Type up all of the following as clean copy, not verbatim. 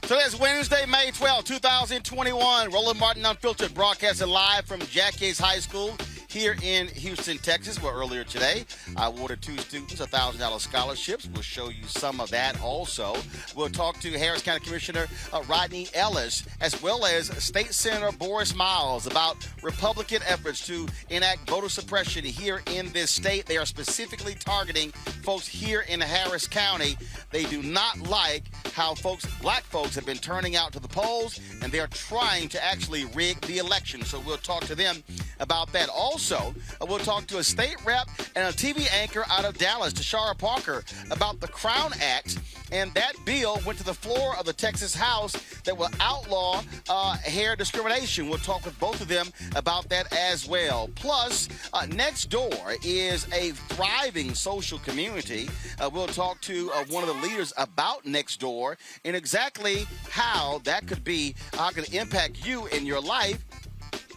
Today is Wednesday, May 12, 2021. Roland Martin Unfiltered, broadcasting live from Jack Yates High School here in Houston, Texas, where earlier today I awarded two students $1,000 scholarships. We'll show you some of that also. We'll talk to Harris County Commissioner Rodney Ellis, as well as State Senator Boris Miles about Republican efforts to enact voter suppression here in this state. They are specifically targeting folks here in Harris County. They do not like how black folks have been turning out to the polls, and they are trying to actually rig the election. So we'll talk to them about that. Also, we'll talk to a state rep and a TV anchor out of Dallas, Tashara Parker, about the Crown Act, and that bill went to the floor of the Texas House that will outlaw hair discrimination. We'll talk with both of them about that as well. Plus, NextDoor is a thriving social community. We'll talk to one of the leaders about NextDoor and exactly how that could impact you in your life.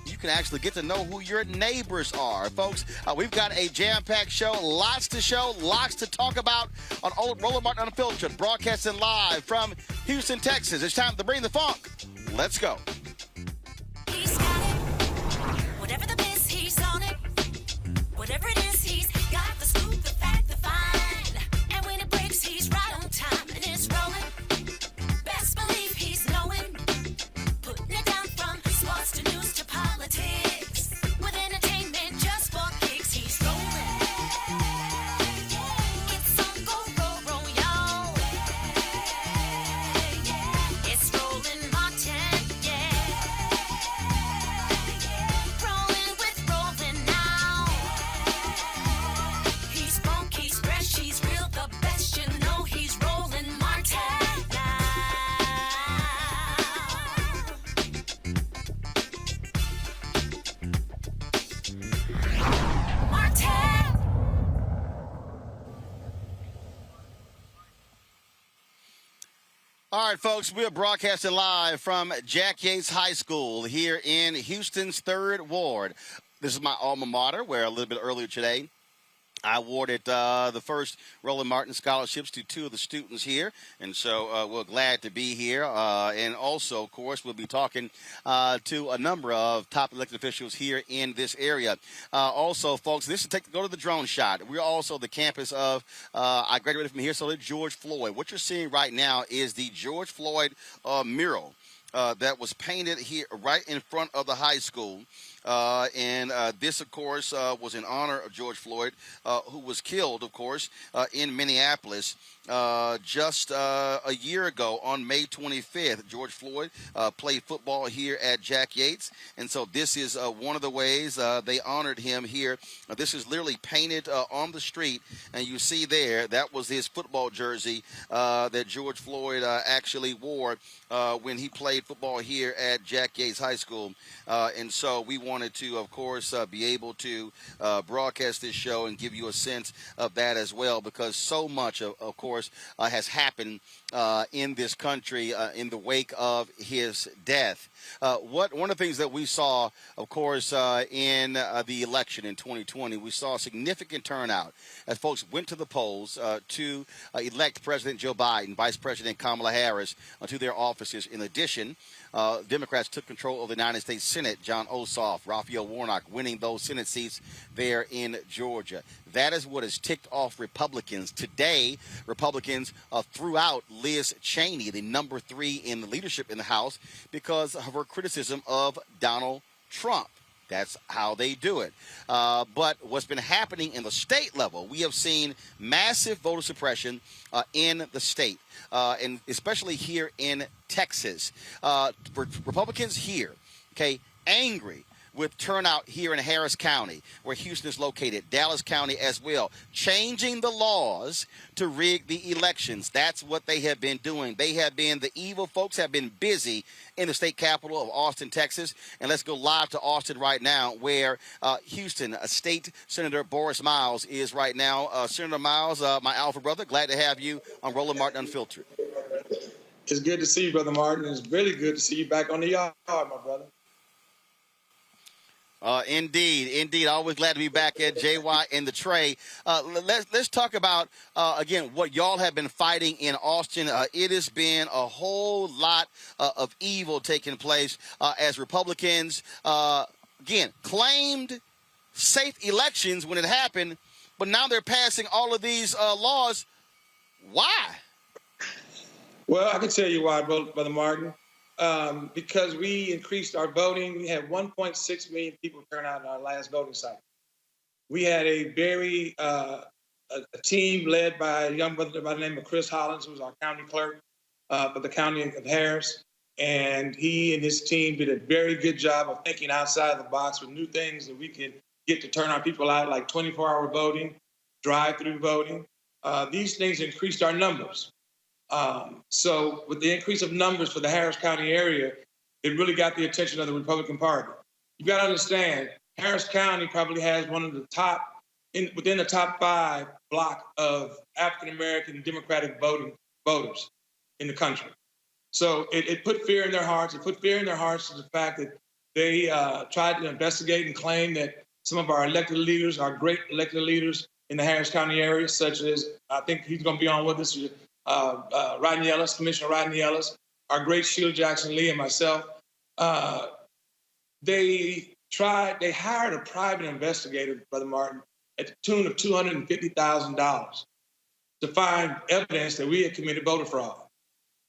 You can actually get to know who your neighbors are. Folks, we've got a jam-packed show, lots to talk about on Roland Martin Unfiltered, broadcasting live from Houston, Texas. It's time to bring the funk. Let's go. He's got it. Whatever the biz, he's on it. Whatever it is, he's got the scoop, the fact, the find. And when it breaks, he's right on time and it's rolling. Best believe he's knowing. Putting it down from sports to news to politics. With entertainment just for kicks, he's rolling. It's on go, y'all. It's Roland Martin, Rolling with Roland now. He's funky, he's fresh, he's real, the best, you know he's Roland Martin now. Martin! All right, folks, we are broadcasting live from Jack Yates High School here in Houston's 3rd Ward. This is my alma mater, where a little bit earlier today I awarded the first Roland Martin scholarships to 2 of the students here, and so we're glad to be here. And also, of course, we'll be talking to a number of top elected officials here in this area. Also, folks, this is go to the drone shot. We're also the campus of, I graduated from here, so did George Floyd. What you're seeing right now is the George Floyd mural that was painted here right in front of the high school. And this, of course, was in honor of George Floyd, who was killed, of course, in Minneapolis just a year ago on May 25th. George Floyd played football here at Jack Yates, and so this is one of the ways they honored him here. This is literally painted on the street, and you see there, that was his football jersey that George Floyd actually wore when he played football here at Jack Yates High School. And so we wanted to, of course, be able to broadcast this show and give you a sense of that as well, because so much, of course, has happened in this country in the wake of his death. One of the things that we saw, of course, in the election in 2020, we saw a significant turnout as folks went to the polls to elect President Joe Biden, Vice President Kamala Harris to their offices. In addition, Democrats took control of the United States Senate. John Ossoff, Raphael Warnock winning those Senate seats there in Georgia. That is what has ticked off Republicans. Today, Republicans threw out Liz Cheney, the number 3 in the leadership in the House, because of her criticism of Donald Trump. That's how they do it. But what's been happening in the state level, we have seen massive voter suppression in the state, and especially here in Texas. Republicans here, angry with turnout here in Harris County, where Houston is located, Dallas County as well, changing the laws to rig the elections. That's what they have been doing. The evil folks have been busy in the state capital of Austin, Texas. And let's go live to Austin right now, where Houston State Senator Boris Miles is right now. Senator Miles, my alpha brother, glad to have you on Roland Martin Unfiltered. It's good to see you, Brother Martin. It's really good to see you back on the yard, my brother. Indeed. Always glad to be back at JY in the tray. Let's talk about again what y'all have been fighting in Austin. It has been a whole lot of evil taking place as Republicans again claimed safe elections when it happened, but now they're passing all of these laws. Why? Well, I can tell you why, Brother Martin. Because we increased our voting. We had 1.6 million people turn out in our last voting cycle. We had a very a team led by a young brother by the name of Chris Hollins, who was our county clerk for the county of Harris. And he and his team did a very good job of thinking outside the box with new things that we could get to turn our people out, like 24-hour voting, drive-through voting. These things increased our numbers. So with the increase of numbers for the Harris County area, it really got the attention of the Republican Party. You got to understand, Harris County probably has one of the top, within the top 5 block of African-American Democratic voters in the country. So it put fear in their hearts. It put fear in their hearts to the fact that they tried to investigate and claim that some of our elected leaders, our great elected leaders in the Harris County area, such as, I think he's going to be on with us, Rodney Ellis, Commissioner Rodney Ellis, our great Sheila Jackson Lee, and myself. They hired a private investigator, Brother Martin, at the tune of $250,000 to find evidence that we had committed voter fraud.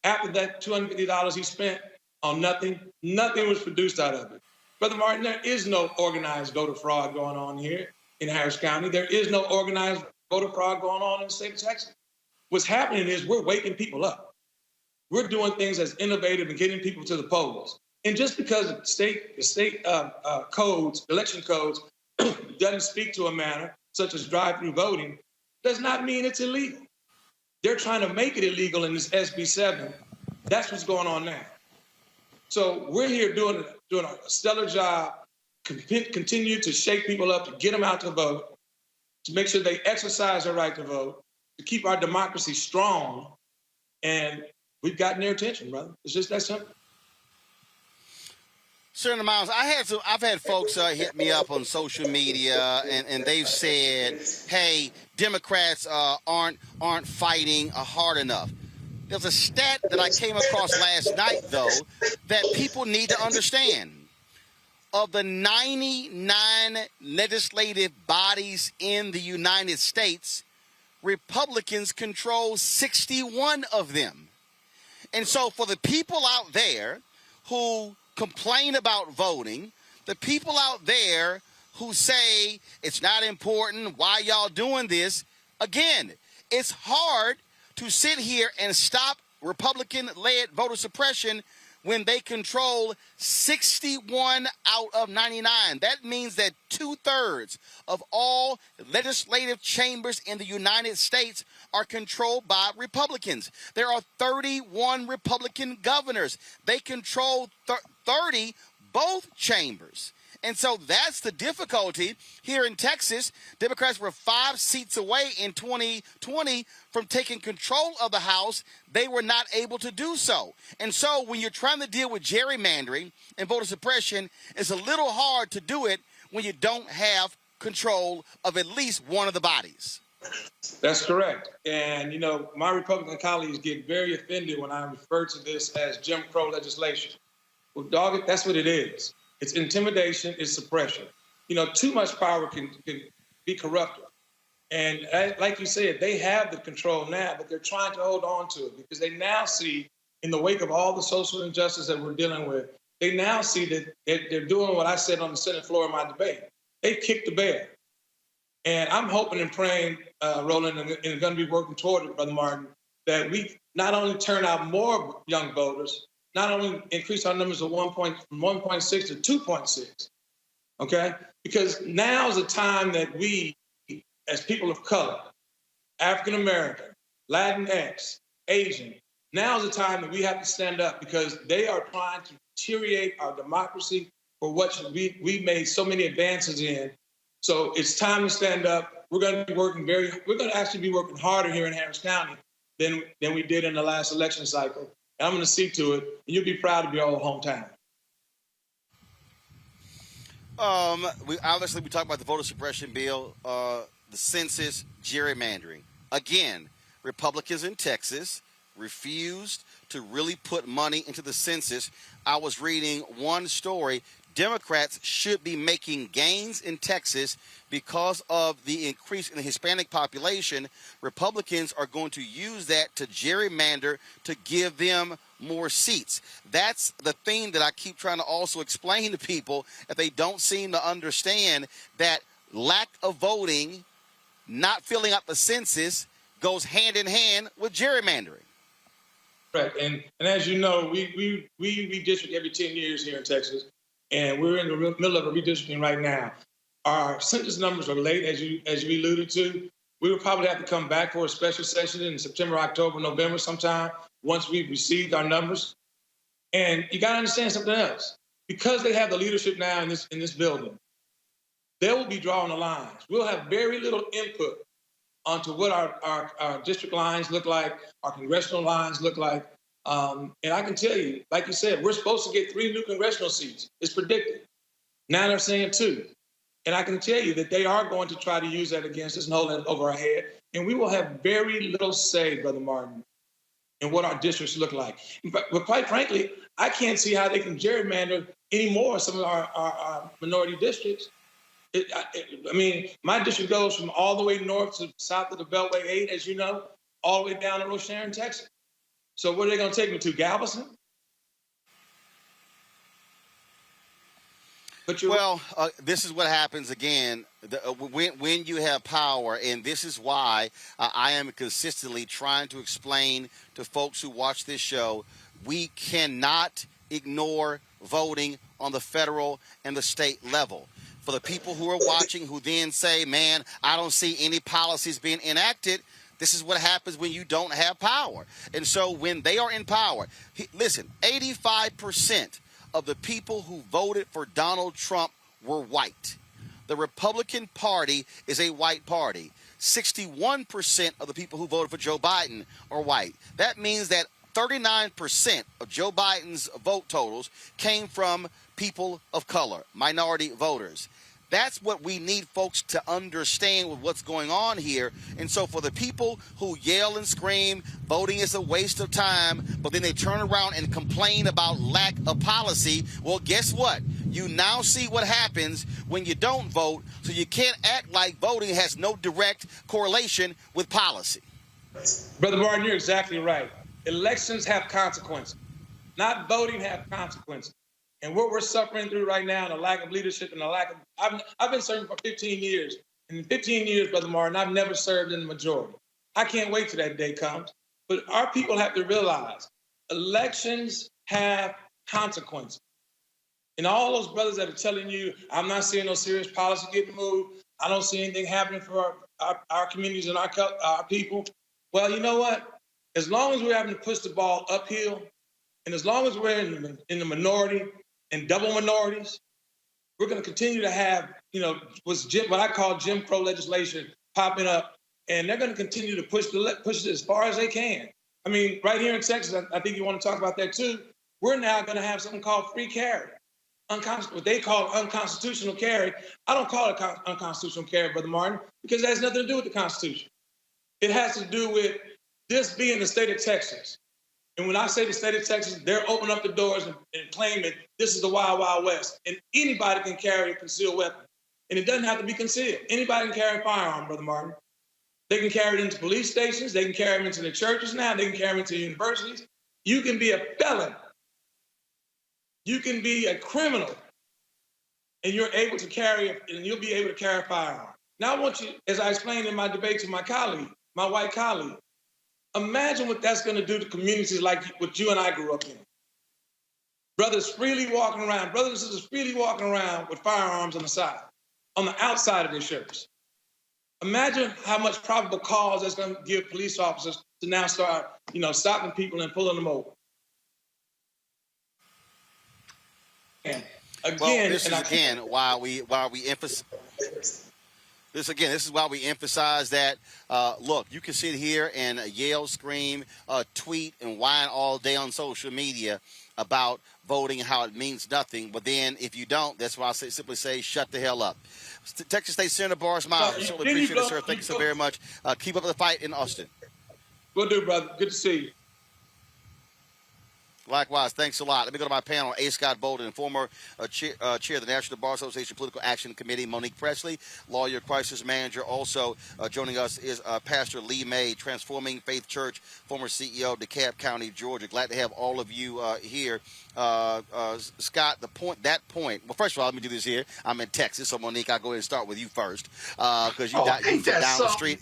After that $250 he spent on nothing was produced out of it. Brother Martin, there is no organized voter fraud going on here in Harris County. There is no organized voter fraud going on in the state of Texas. What's happening is we're waking people up. We're doing things that's innovative and getting people to the polls. And just because the state codes, election codes, doesn't speak to a matter such as drive-through voting, does not mean it's illegal. They're trying to make it illegal in this SB 7. That's what's going on now. So we're here doing a stellar job, continue to shake people up, to get them out to vote, to make sure they exercise their right to vote, to keep our democracy strong, and we've gotten their attention, brother. It's just that simple. Senator Miles, I've had folks hit me up on social media, and they've said, "Hey, Democrats aren't fighting hard enough." There's a stat that I came across last night, though, that people need to understand. Of the 99 legislative bodies in the United States, Republicans control 61 of them. And so for the people out there who complain about voting, the people out there who say it's not important, why y'all doing this, again, it's hard to sit here and stop Republican-led voter suppression when they control 61 out of 99. That means that 2/3 of all legislative chambers in the United States are controlled by Republicans. There are 31 Republican governors. They control 30 both chambers. And so that's the difficulty here in Texas. Democrats were 5 seats away in 2020 from taking control of the House. They were not able to do so. And so when you're trying to deal with gerrymandering and voter suppression, it's a little hard to do it when you don't have control of at least one of the bodies. That's correct. And, you know, my Republican colleagues get very offended when I refer to this as Jim Crow legislation. Well, dog, that's what it is. It's intimidation, it's suppression. You know, too much power can be corruptive. And like you said, they have the control now, but they're trying to hold on to it because they now see, in the wake of all the social injustice that we're dealing with, they now see that they're doing what I said on the Senate floor in my debate. They kicked the bear. And I'm hoping and praying, Roland, and going to be working toward it, Brother Martin, that we not only turn out more young voters, not only increase our numbers from 1.6 to 2.6, okay? Because now is the time that we, as people of color, African-American, Latinx, Asian, now is the time that we have to stand up because they are trying to deteriorate our democracy for what we made so many advances in. So it's time to stand up. We're going to actually be working harder here in Harris County than we did in the last election cycle. I'm going to see to it, and you'll be proud of your old hometown. We obviously we talked about the voter suppression bill, the census, gerrymandering. Again, Republicans in Texas refused to really put money into the census. I was reading one story. Democrats should be making gains in Texas because of the increase in the Hispanic population. Republicans are going to use that to gerrymander to give them more seats. That's the thing that I keep trying to also explain to people that they don't seem to understand, that lack of voting, not filling out the census, goes hand in hand with gerrymandering. Right, and as you know, we redistrict every 10 years here in Texas, and we're in the middle of a redistricting right now. Our census numbers are late, as you alluded to. We will probably have to come back for a special session in September, October, November sometime once we've received our numbers. And you got to understand something else. Because they have the leadership now in this building, they will be drawing the lines. We'll have very little input onto what our district lines look like, our congressional lines look like. And I can tell you, like you said, we're supposed to get 3 new congressional seats. It's predicted. Now they're saying 2. And I can tell you that they are going to try to use that against us and hold that over our head. And we will have very little say, Brother Martin, in what our districts look like. But quite frankly, I can't see how they can gerrymander any more of some of our minority districts. I mean, my district goes from all the way north to south of the Beltway 8, as you know, all the way down to Rosharon, Texas. So what are they going to take me to, Galveston? This is what happens again when you have power, and this is why I am consistently trying to explain to folks who watch this show, we cannot ignore voting on the federal and the state level. For the people who are watching who then say, man, I don't see any policies being enacted, this is what happens when you don't have power. And so when they are in power, listen, 85% of the people who voted for Donald Trump were white. The Republican Party is a white party. 61% of the people who voted for Joe Biden are white. That means that 39% of Joe Biden's vote totals came from people of color, minority voters. That's what we need folks to understand with what's going on here. And so for the people who yell and scream, voting is a waste of time, but then they turn around and complain about lack of policy, well, guess what? You now see what happens when you don't vote, so you can't act like voting has no direct correlation with policy. Brother Martin, you're exactly right. Elections have consequences. Not voting have consequences. And what we're suffering through right now, the lack of leadership and the lack of, I've been serving for 15 years. And in 15 years, Brother Martin, I've never served in the majority. I can't wait till that day comes. But our people have to realize elections have consequences. And all those brothers that are telling you, I'm not seeing no serious policy getting moved, I don't see anything happening for our communities and our people. Well, you know what? As long as we're having to push the ball uphill, and as long as we're in the minority and double minorities, we're going to continue to have, what I call Jim Crow legislation popping up, and they're going to continue to push it as far as they can. I mean, right here in Texas, I think you want to talk about that too. We're now going to have something called free carry, what they call unconstitutional carry. I don't call it unconstitutional carry, Brother Martin, because it has nothing to do with the Constitution. It has to do with this being the state of Texas. And when I say the state of Texas, they're opening up the doors and claiming this is the Wild Wild West. And anybody can carry a concealed weapon. And it doesn't have to be concealed. Anybody can carry a firearm, Brother Martin. They can carry it into police stations. They can carry them into the churches now. They can carry them into universities. You can be a felon. You can be a criminal. And you're able to carry it, and you'll be able to carry a firearm. Now I want you, as I explained in my debate to my colleague, my white colleague, imagine what that's going to do to communities like what you and I grew up in. Brothers and sisters freely walking around with firearms on the outside of their shirts. Imagine how much probable cause that's going to give police officers to now start, stopping people and pulling them over. And again, this is why we emphasize. This is why we emphasize that. Look, you can sit here and yell, scream, tweet, and whine all day on social media about voting and how it means nothing. But then if you don't, that's why I simply say shut the hell up. Texas State Senator Boris Miles, I certainly appreciate it, sir. Thank you so very much. Keep up the fight in Austin. Will do, brother. Good to see you. Likewise, thanks a lot. Let me go to my panel. A. Scott Bolden, former chair of the National Bar Association Political Action Committee. Monique Presley, lawyer, crisis manager. Also joining us is Pastor Lee May, Transforming Faith Church, former CEO of DeKalb County, Georgia. Glad to have all of you here. Scott, that point. Well, first of all, let me do this here. I'm in Texas, so Monique, I'll go ahead and start with you first because you down the street.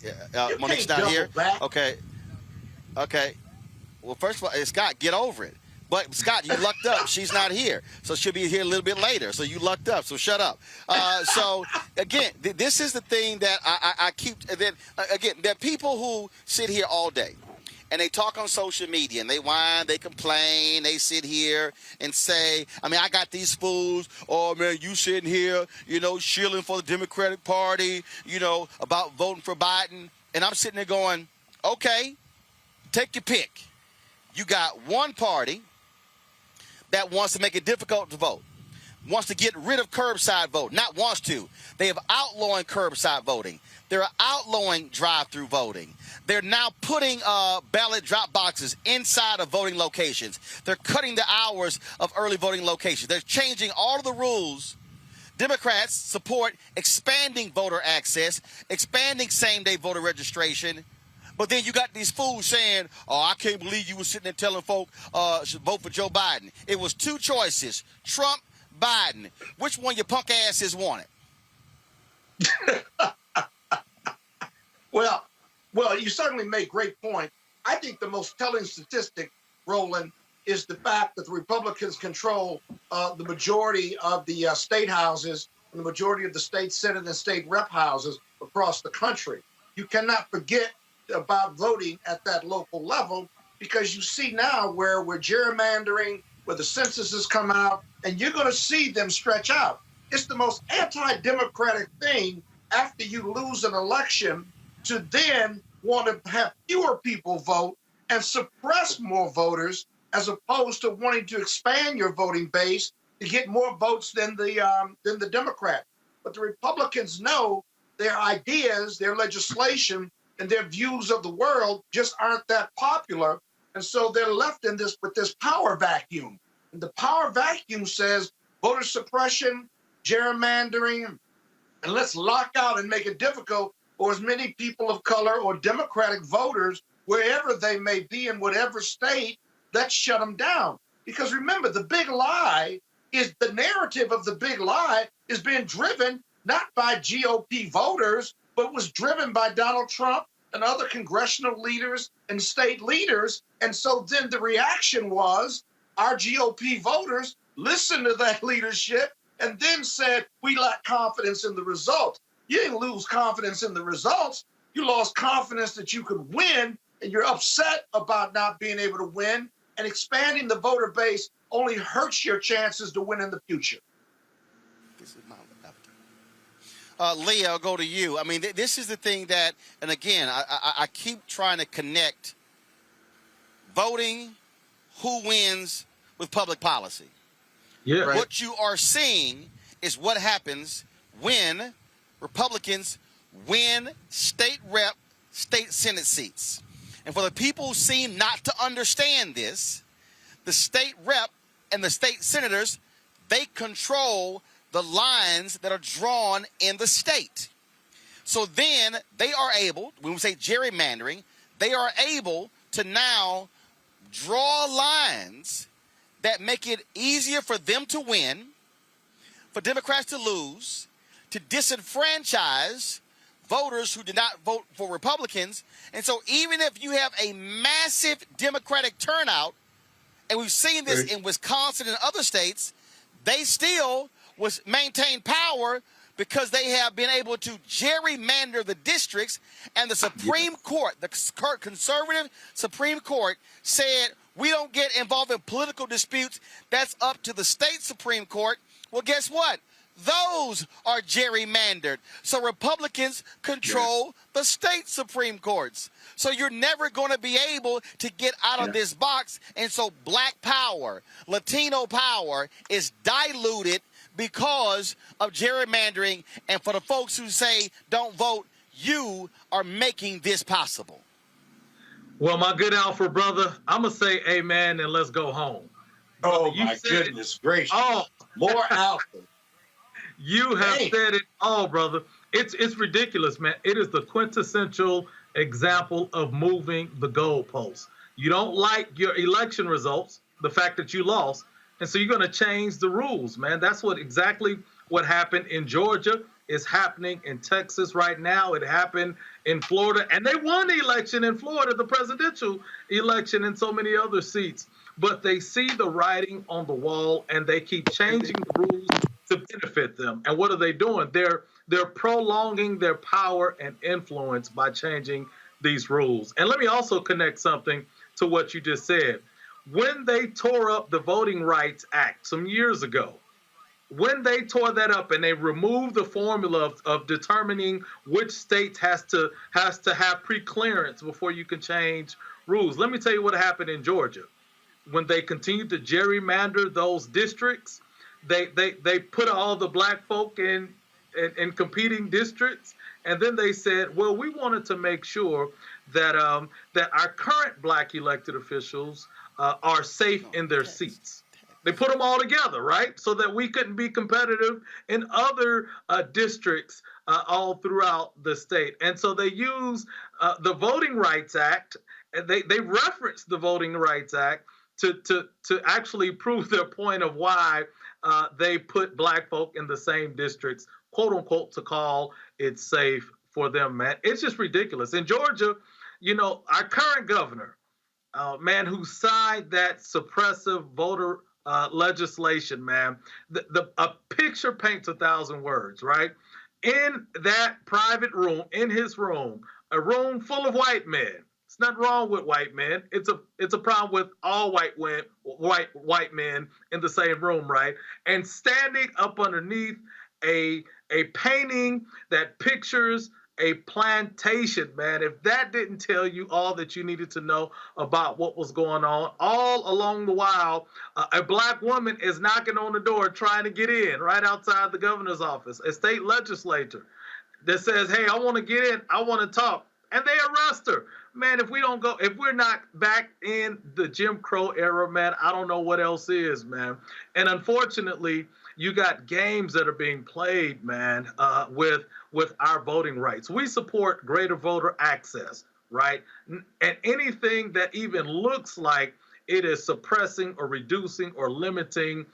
Monique's not here. Okay. Well, first of all, Scott, get over it. But, Scott, you lucked up. She's not here. So she'll be here a little bit later. So you lucked up. So shut up. So, again, this is the thing that I keep – again, there are people who sit here all day. And they talk on social media, and they whine, they complain, they sit here and say, I mean, I got these fools, oh, man, you sitting here, shilling for the Democratic Party, about voting for Biden. And I'm sitting there going, okay, take your pick. You got one party that wants to make it difficult to vote, wants to get rid of curbside vote, not wants to. They have outlawing curbside voting. They're outlawing drive-through voting. They're now putting ballot drop boxes inside of voting locations. They're cutting the hours of early voting locations. They're changing all of the rules. Democrats support expanding voter access, expanding same-day voter registration. But then you got these fools saying, oh, I can't believe you were sitting there telling folk should vote for Joe Biden. It was two choices, Trump, Biden. Which one your punk asses wanted? Well, you certainly make great point. I think the most telling statistic, Roland, is the fact that the Republicans control the majority of the state houses and the majority of the state Senate and state rep houses across the country. You cannot forget about voting at that local level because you see now where we're gerrymandering, where the census has come out, and you're going to see them stretch out. It's the most anti-democratic thing after you lose an election to then want to have fewer people vote and suppress more voters as opposed to wanting to expand your voting base to get more votes than the Democrat. But the Republicans know their ideas, their legislation, and their views of the world just aren't that popular. And so they're left in this with this power vacuum. And the power vacuum says voter suppression, gerrymandering, and let's lock out and make it difficult for as many people of color or Democratic voters, wherever they may be in whatever state, let's shut them down. Because remember, the big lie is the narrative of the big lie is being driven not by GOP voters, but was driven by Donald Trump and other congressional leaders and state leaders. And so then the reaction was our GOP voters listened to that leadership and then said, we lack confidence in the results. You didn't lose confidence in the results. You lost confidence that you could win, and you're upset about not being able to win. And expanding the voter base only hurts your chances to win in the future. Lee, I'll go to you. I mean, this is the thing that, and again, I keep trying to connect voting, who wins, with public policy. Yeah. Right. What you are seeing is what happens when Republicans win state rep, state Senate seats. And for the people who seem not to understand this, the state rep and the state senators, they control the lines that are drawn in the state. So then they are able, when we say gerrymandering, they are able to now draw lines that make it easier for them to win, for Democrats to lose, to disenfranchise voters who did not vote for Republicans. And so even if you have a massive Democratic turnout, and we've seen this in Wisconsin and other states, they still maintain power because they have been able to gerrymander the districts. And the Supreme Court, the conservative Supreme Court, said we don't get involved in political disputes. That's up to the state Supreme Court. Well, guess what? those are gerrymandered. So Republicans control the state Supreme Courts. So you're never going to be able to get out of this box. And so black power, Latino power is diluted because of gerrymandering. And for the folks who say don't vote, you are making this possible. Well, my good Alfred brother, I'm going to say amen and let's go home. Oh, my goodness gracious. Oh, more Alfred. You have said it all, brother. It's ridiculous, man. It is the quintessential example of moving the goalposts. You don't like your election results, the fact that you lost, and so you're going to change the rules, man. That's exactly what happened in Georgia. Is happening in Texas right now. It happened in Florida, and they won the election in Florida, the presidential election, and so many other seats. But they see the writing on the wall, and they keep changing the rules to benefit them. And what are they doing? They're prolonging their power and influence by changing these rules. And let me also connect something to what you just said. When they tore up the Voting Rights Act some years ago, when they tore that up and they removed the formula of determining which states has to have pre-clearance before you can change rules, let me tell you what happened in Georgia. When they continued to gerrymander those districts, they put all the black folk in competing districts, and then they said, well, we wanted to make sure that our current black elected officials are safe in their seats. They put them all together, right? So that we couldn't be competitive in other districts all throughout the state. And so they use the Voting Rights Act, and they reference the Voting Rights Act to actually prove their point of why they put black folk in the same districts, quote unquote, to call it safe for them, man. It's just ridiculous. In Georgia, our current governor, man, who signed that suppressive voter legislation, man, a picture paints 1,000 words, right? In that private room, in his room, a room full of white men. It's not wrong with white men. It's a problem with all white men in the same room, right? And standing up underneath a painting that pictures a plantation, man. If that didn't tell you all that you needed to know about what was going on, all along the while, a black woman is knocking on the door trying to get in right outside the governor's office, a state legislator that says, hey, I want to get in, I want to talk. And they arrest her. Man, if we're not back in the Jim Crow era, man, I don't know what else is, man. And unfortunately, you got games that are being played, man, with our voting rights. We support greater voter access, right? And anything that even looks like it is suppressing or reducing or limiting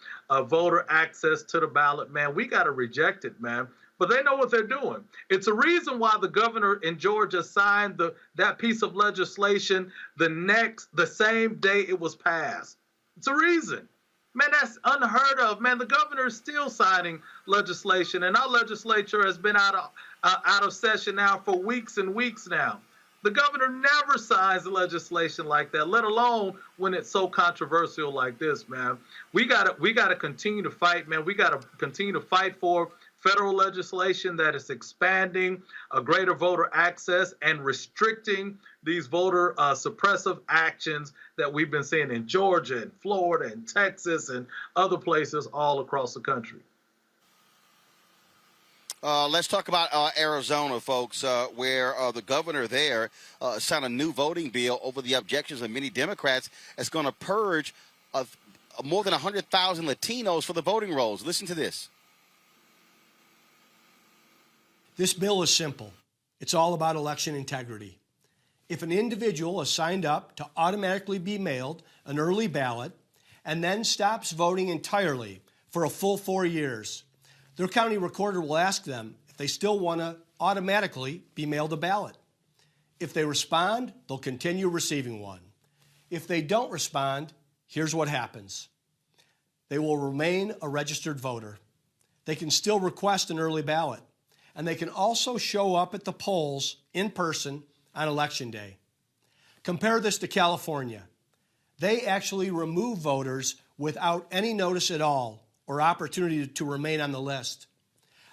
voter access to the ballot, man, we got to reject it, man. But they know what they're doing. It's a reason why the governor in Georgia signed that piece of legislation the same day it was passed. It's a reason. Man, that's unheard of. Man, the governor is still signing legislation, and our legislature has been out of session now for weeks and weeks now. The governor never signs legislation like that, let alone when it's so controversial like this, man. We gotta continue to fight, man. We gotta continue to fight for federal legislation that is expanding greater voter access and restricting these voter suppressive actions that we've been seeing in Georgia and Florida and Texas and other places all across the country. Let's talk about Arizona, folks, where the governor there signed a new voting bill over the objections of many Democrats. It's going to purge more than 100,000 Latinos for the voting rolls. Listen to this. This bill is simple. It's all about election integrity. If an individual is signed up to automatically be mailed an early ballot and then stops voting entirely for a full 4 years, their county recorder will ask them if they still want to automatically be mailed a ballot. If they respond, they'll continue receiving one. If they don't respond, here's what happens. They will remain a registered voter. They can still request an early ballot, and they can also show up at the polls in person on Election Day. Compare this to California. They actually remove voters without any notice at all or opportunity to remain on the list.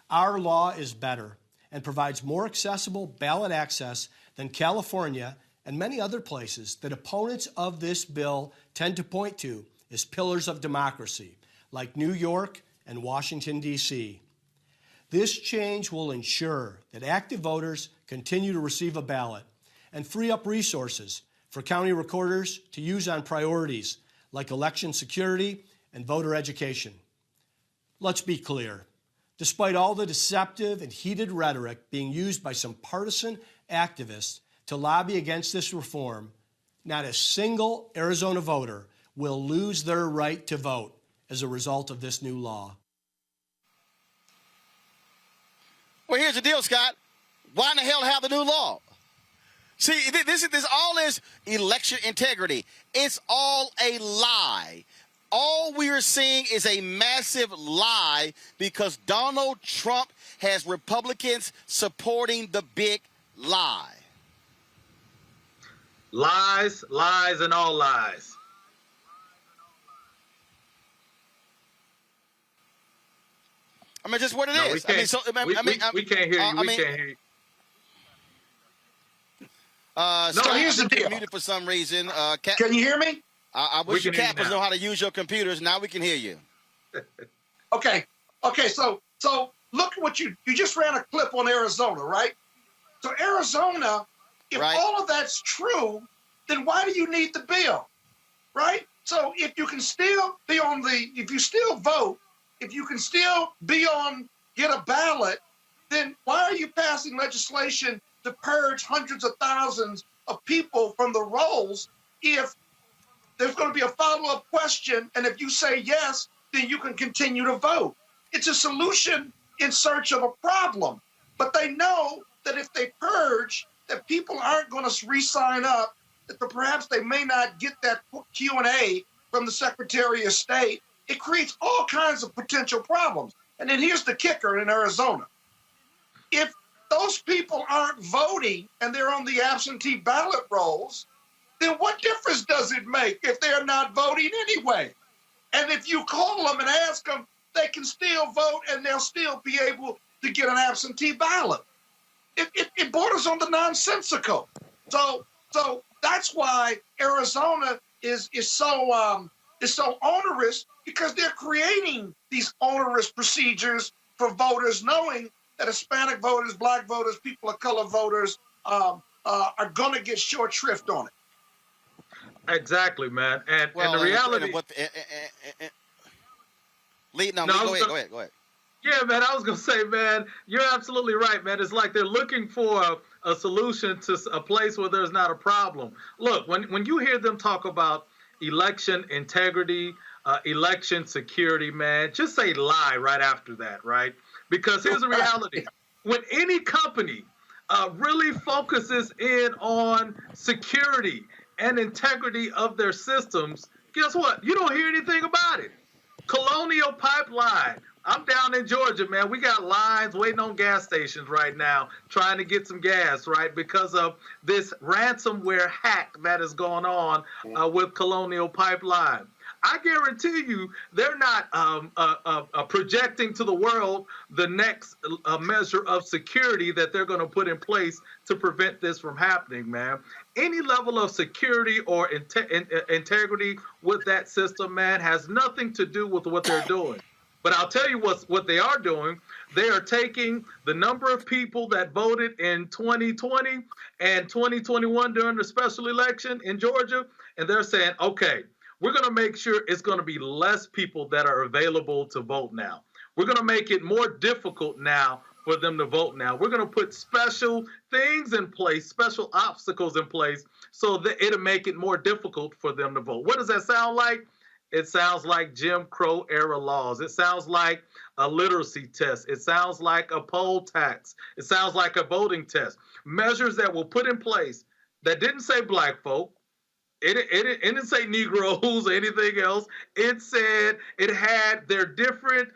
Our law is better and provides more accessible ballot access than California and many other places that opponents of this bill tend to point to as pillars of democracy, like New York and Washington, D.C. This change will ensure that active voters continue to receive a ballot and free up resources for county recorders to use on priorities like election security and voter education. Let's be clear. Despite all the deceptive and heated rhetoric being used by some partisan activists to lobby against this reform, not a single Arizona voter will lose their right to vote as a result of this new law. Well, here's the deal, Scott. Why in the hell have the new law? See, this all is election integrity. It's all a lie. All we are seeing is a massive lie because Donald Trump has Republicans supporting the big lie. Lies, lies, and all lies. I mean, just what it No, is. we can't hear you. We can't hear you. Scott, here's the deal. Muted for some reason. Can you hear me? I wish We you can hear you Cappers now. know how to use your computers. Now we can hear you. Okay. So look at what you just ran a clip on Arizona, right? So Arizona, if Right. all of that's true, then why do you need the bill, right? So if you can still be on if you still vote, if you can still get a ballot, then why are you passing legislation to purge hundreds of thousands of people from the rolls if there's going to be a follow-up question, and if you say yes, then you can continue to vote? It's a solution in search of a problem. But they know that if they purge, that people aren't going to re-sign up, that perhaps they may not get that Q&A from the Secretary of State. It creates all kinds of potential problems. And then here's the kicker in Arizona. If those people aren't voting and they're on the absentee ballot rolls, then what difference does it make if they're not voting anyway? And if you call them and ask them, they can still vote and they'll still be able to get an absentee ballot. It borders on the nonsensical. So that's why Arizona is so onerous, because they're creating these onerous procedures for voters, knowing that Hispanic voters, Black voters, people of color voters are going to get short shrift on it. Exactly, man. And the reality. Go ahead. Yeah, man, I was going to say, man, you're absolutely right, man. It's like they're looking for a solution to a place where there's not a problem. Look, when you hear them talk about election integrity, election security, man, just say lie right after that, right? Because here's the reality. When any company really focuses in on security and integrity of their systems, guess what? You don't hear anything about it. Colonial Pipeline. I'm down in Georgia, man. We got lines waiting on gas stations right now trying to get some gas, right, because of this ransomware hack that is going on with Colonial Pipeline. I guarantee you they're not projecting to the world the next measure of security that they're going to put in place to prevent this from happening, man. Any level of security or integrity with that system, man, has nothing to do with what they're doing. But I'll tell you what they are doing. They are taking the number of people that voted in 2020 and 2021 during the special election in Georgia, and they're saying, okay, we're going to make sure it's going to be less people that are available to vote now. We're going to make it more difficult now for them to vote now. We're going to put special things in place, special obstacles in place, so that it'll make it more difficult for them to vote. What does that sound like? It sounds like Jim Crow era laws. It sounds like a literacy test. It sounds like a poll tax. It sounds like a voting test. Measures that were put in place that didn't say black folk. It didn't say Negroes or anything else. It said it had their different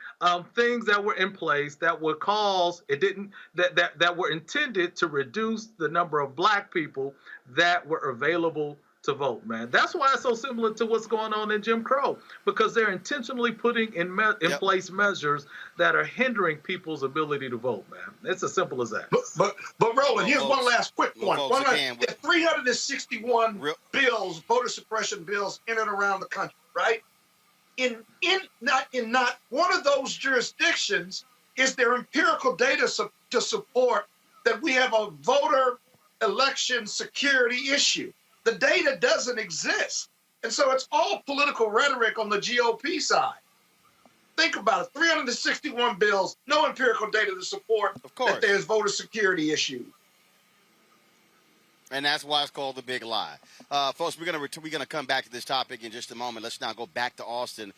things that were in place that would cause that were intended to reduce the number of black people that were available to vote, man. That's why it's so similar to what's going on in Jim Crow, because they're intentionally putting in place measures that are hindering people's ability to vote, man. It's as simple as that. But Roland, here's one last quick point. Folks, 361 bills, voter suppression bills, in and around the country, right? In not one of those jurisdictions is there empirical data to support that we have a voter election security issue. The data doesn't exist. And so it's all political rhetoric on the GOP side. Think about it. 361 bills, no empirical data to support that there's voter security issues. And that's why it's called the big lie. Folks, we're gonna come back to this topic in just a moment. Let's now go back to Austin,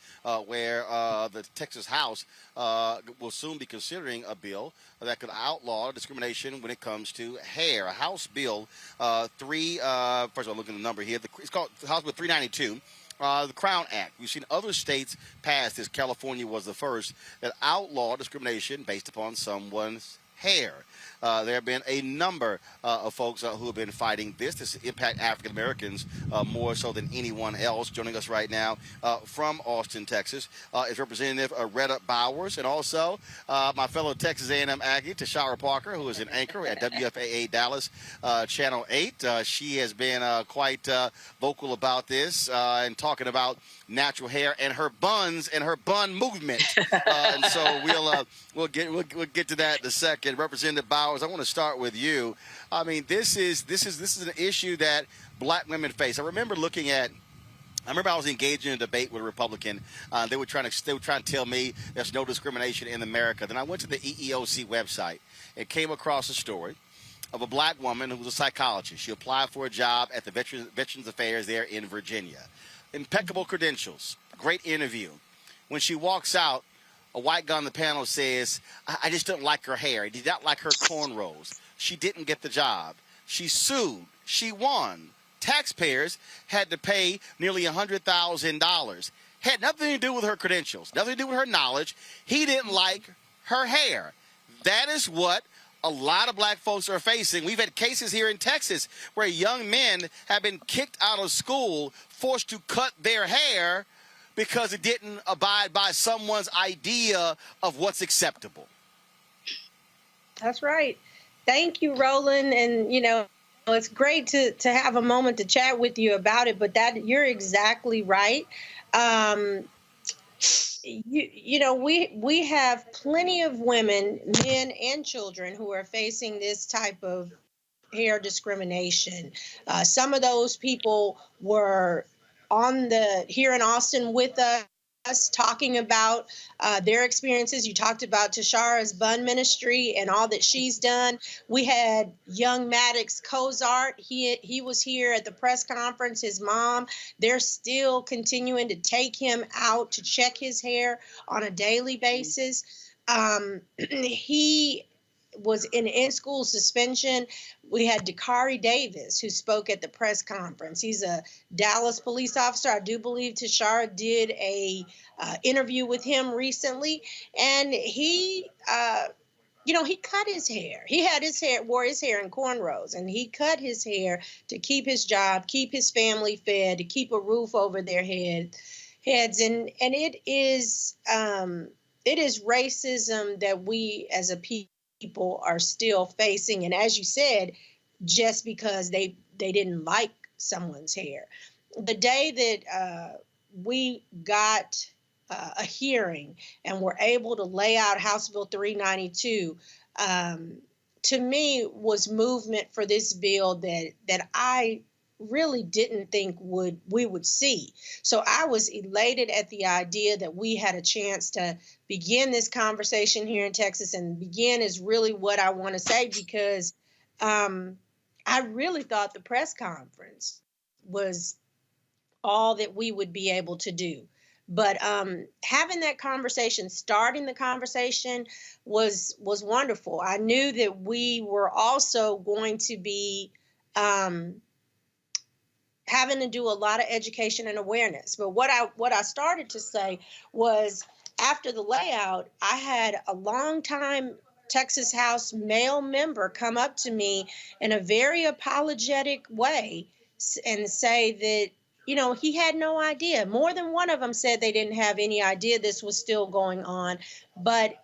where the Texas House will soon be considering a bill that could outlaw discrimination when it comes to hair. A House Bill first of all, look at the number here. It's called House Bill 392. The Crown Act. We've seen other states pass this. California was the first that outlawed discrimination based upon someone's hair. There have been a number of folks who have been fighting this. This impact African Americans more so than anyone else. Joining us right now from Austin, Texas, is Representative Retta Bowers, and also my fellow Texas A&M Aggie, Tashara Parker, who is an anchor at WFAA Dallas Channel 8. She has been quite vocal about this and talking about natural hair and her buns and her bun movement. And so we'll get to that in a second. Representative Bowers, I want to start with you. I mean, this is an issue that black women face. I remember I was engaged in a debate with a Republican. They were trying to tell me there's no discrimination in America. Then I went to the EEOC website and came across a story of a black woman who was a psychologist. She applied for a job at the Veterans Affairs there in Virginia. Impeccable credentials, great interview. When she walks out, a white guy on the panel says, I just don't like her hair. I did not like her cornrows. She didn't get the job. She sued. She won. Taxpayers had to pay nearly $100,000. Had nothing to do with her credentials, nothing to do with her knowledge. He didn't like her hair. That is what a lot of black folks are facing. We've had cases here in Texas where young men have been kicked out of school, forced to cut their hair because it didn't abide by someone's idea of what's acceptable. That's right. Thank you, Roland. And, it's great to have a moment to chat with you about it, but you're exactly right. We have plenty of women, men and children who are facing this type of hair discrimination. Some of those people were here in Austin with us talking about their experiences. You talked about Tashara's bun ministry and all that she's done. We had young Maddox Cozart. He was here at the press conference. His mom, they're still continuing to take him out to check his hair on a daily basis. He was in in-school suspension. We had Dakari Davis, who spoke at the press conference. He's a Dallas police officer. I do believe Tashara did a interview with him recently, and he cut his hair. Wore his hair in cornrows, and he cut his hair to keep his job, keep his family fed, to keep a roof over their heads. And it is racism that we as a people are still facing. And as you said, just because they didn't like someone's hair. The day that we got a hearing and were able to lay out House Bill 392, to me was movement for this bill that I really didn't think we would see. So I was elated at the idea that we had a chance to begin this conversation here in Texas, and begin is really what I want to say, because I really thought the press conference was all that we would be able to do. But having that conversation, starting the conversation was wonderful. I knew that we were also going to be having to do a lot of education and awareness. But what I started to say was, after the layout, I had a longtime Texas House male member come up to me in a very apologetic way and say that, he had no idea. More than one of them said they didn't have any idea this was still going on. But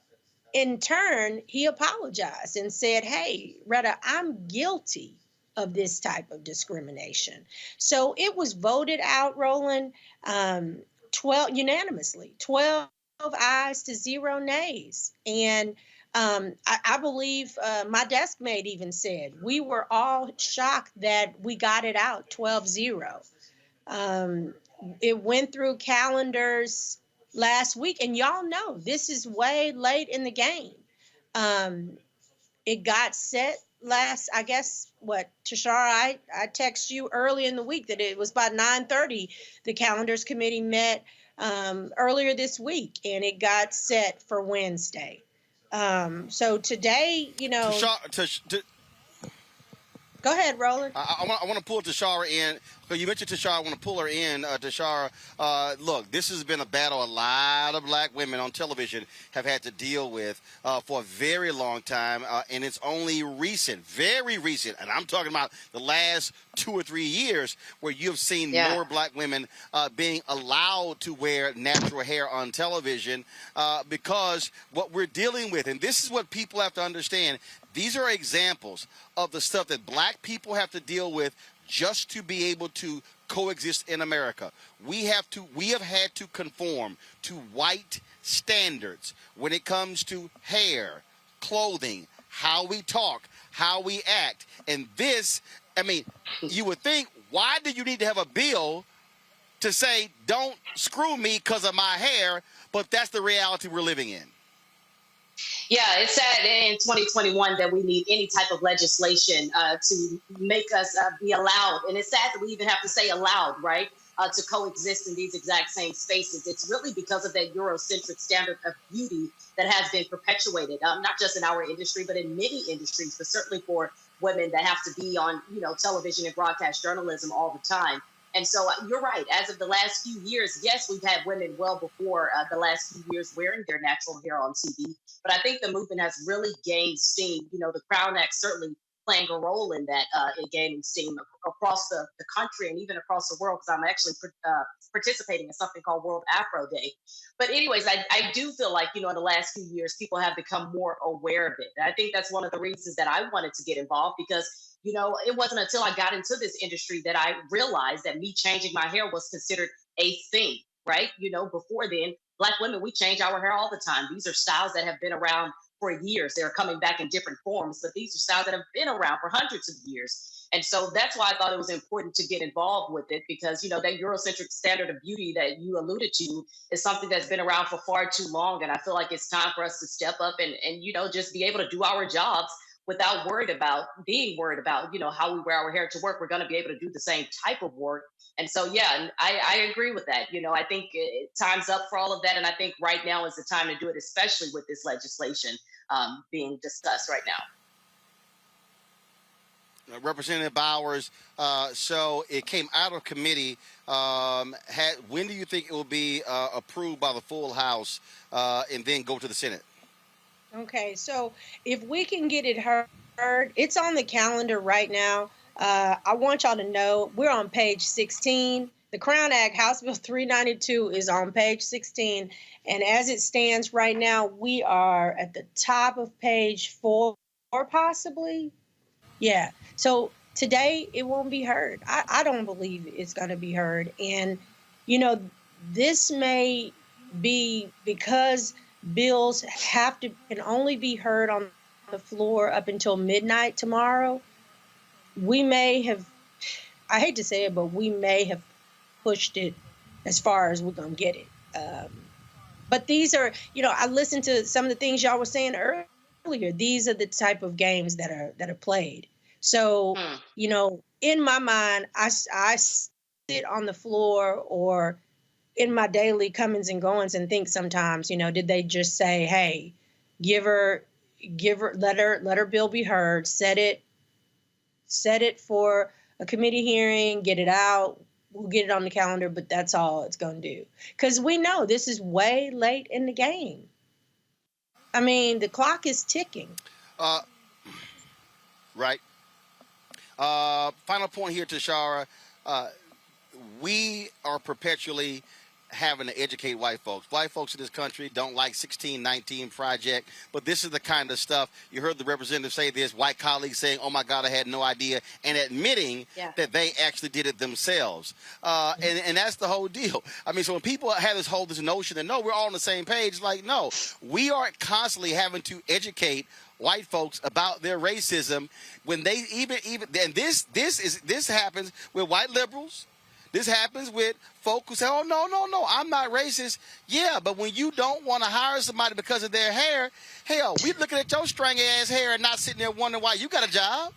in turn, he apologized and said, hey, Retta, I'm guilty of this type of discrimination. So it was voted out, Roland, 12 unanimously, 12 ayes to 0 nays. And I believe my desk mate even said we were all shocked that we got it out 12-0. It went through calendars last week, and y'all know this is way late in the game. It got set last, I guess, Tashara, I text you early in the week that it was about 9:30. The calendars committee met earlier this week, and it got set for Wednesday. So today, go ahead, Roland. I want to pull Tashara in. So you mentioned Tashara. I want to pull her in. Tashara, look, this has been a battle a lot of black women on television have had to deal with for a very long time, and it's only recent, very recent, and I'm talking about the last 2 or 3 years where you've seen more black women being allowed to wear natural hair on television because what we're dealing with, and this is what people have to understand, these are examples of the stuff that black people have to deal with just to be able to coexist in America. We have had to conform to white standards when it comes to hair, clothing, how we talk, how we act. And this, you would think, why do you need to have a bill to say, don't screw me because of my hair? But that's the reality we're living in. Yeah, it's sad in 2021 that we need any type of legislation to make us be allowed. And it's sad that we even have to say allowed, right, to coexist in these exact same spaces. It's really because of that Eurocentric standard of beauty that has been perpetuated, not just in our industry, but in many industries, but certainly for women that have to be on, television and broadcast journalism all the time. And so you're right. As of the last few years, yes, we've had women well before the last few years wearing their natural hair on TV. But I think the movement has really gained steam. The Crown Act certainly playing a role in that, in gaining steam across the country and even across the world, because I'm actually participating in something called World Afro Day. But anyways, I do feel like, in the last few years, people have become more aware of it. And I think that's one of the reasons that I wanted to get involved, because it wasn't until I got into this industry that I realized that me changing my hair was considered a thing, right? Before then, Black women, we change our hair all the time. These are styles that have been around for years. They're coming back in different forms, but these are styles that have been around for hundreds of years. And so that's why I thought it was important to get involved with it, because, that Eurocentric standard of beauty that you alluded to is something that's been around for far too long. And I feel like it's time for us to step up and just be able to do our jobs without being worried about, how we wear our hair to work. We're going to be able to do the same type of work. And so, yeah, I agree with that. I think time's up for all of that. And I think right now is the time to do it, especially with this legislation being discussed right now. Representative Bowers, so it came out of committee. When do you think it will be approved by the full House and then go to the Senate? Okay, so if we can get it heard, it's on the calendar right now. I want y'all to know we're on page 16. The Crown Act, House Bill 392, is on page 16. And as it stands right now, we are at the top of page 4, possibly. Yeah. So today it won't be heard. I don't believe it's going to be heard. And, this may be because bills can only be heard on the floor up until midnight tomorrow. We may have, I hate to say it, but we may have pushed it as far as we're going to get it. But these are, I listened to some of the things y'all were saying earlier. These are the type of games that are played. So, in my mind, I sit on the floor or in my daily comings and goings and think sometimes, did they just say, hey, let her bill be heard, set it for a committee hearing, get it out, we'll get it on the calendar, but that's all it's going to do. Because we know this is way late in the game. The clock is ticking. Right. Final point here, Tashara. We are perpetually having to educate white folks. White folks in this country don't like 1619 Project, but this is the kind of stuff you heard the representative say this, white colleagues saying, oh my God, I had no idea, and admitting that they actually did it themselves. And that's the whole deal. I mean, so when people have this notion that, no, we're all on the same page, like, no, we are constantly having to educate white folks about their racism when they even and this happens with white liberals. This happens with folk who say, oh, no, I'm not racist. Yeah, but when you don't want to hire somebody because of their hair, hell, we looking at your strangy ass hair and not sitting there wondering why you got a job.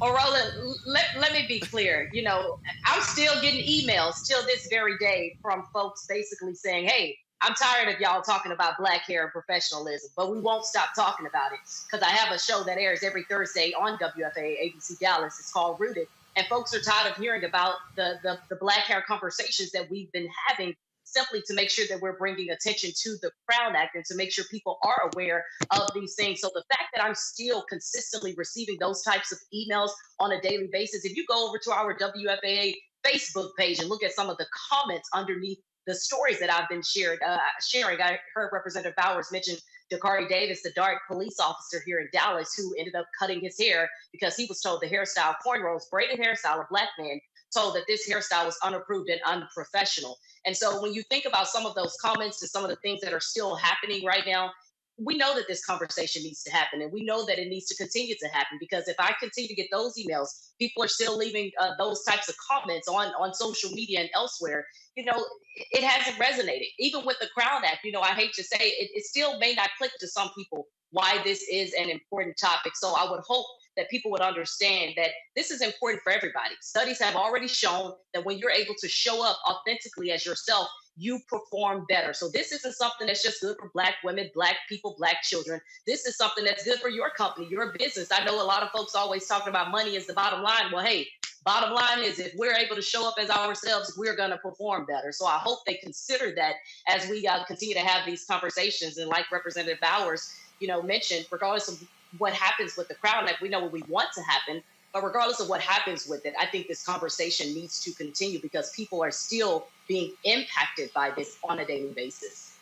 Oh, Roland, let me be clear. You know, I'm still getting emails till this very day from folks basically saying, hey, I'm tired of y'all talking about black hair and professionalism, but we won't stop talking about it because I have a show that airs every Thursday on WFA ABC Dallas. It's called Rooted. And folks are tired of hearing about the black hair conversations that we've been having simply to make sure that we're bringing attention to the Crown Act and to make sure people are aware of these things. So the fact that I'm still consistently receiving those types of emails on a daily basis, if you go over to our WFAA Facebook page and look at some of the comments underneath the stories that I've been sharing, I heard Representative Bowers mention Dakari Davis, the dark police officer here in Dallas, who ended up cutting his hair because he was told the hairstyle, cornrows, braided hairstyle, a black man, told that this hairstyle was unapproved and unprofessional. And so when you think about some of those comments and some of the things that are still happening right now, we know that this conversation needs to happen, and we know that it needs to continue to happen, because if I continue to get those emails, people are still leaving those types of comments on social media and elsewhere. You know, it hasn't resonated. Even with the Crown Act, you know, I hate to say it still may not click to some people why this is an important topic. So I would hope that people would understand that this is important for everybody. Studies have already shown that when you're able to show up authentically as yourself, you perform better. So this isn't something that's just good for black women, black people, black children. This is something that's good for your company, your business. I know a lot of folks always talking about money is the bottom line. Well, hey, bottom line is if we're able to show up as ourselves, we're going to perform better. So I hope they consider that as we continue to have these conversations. And like Representative Bowers, you know, mentioned, regardless of what happens with the Crown Act, we know what we want to happen. But regardless of what happens with it, I think this conversation needs to continue because people are still being impacted by this on a daily basis.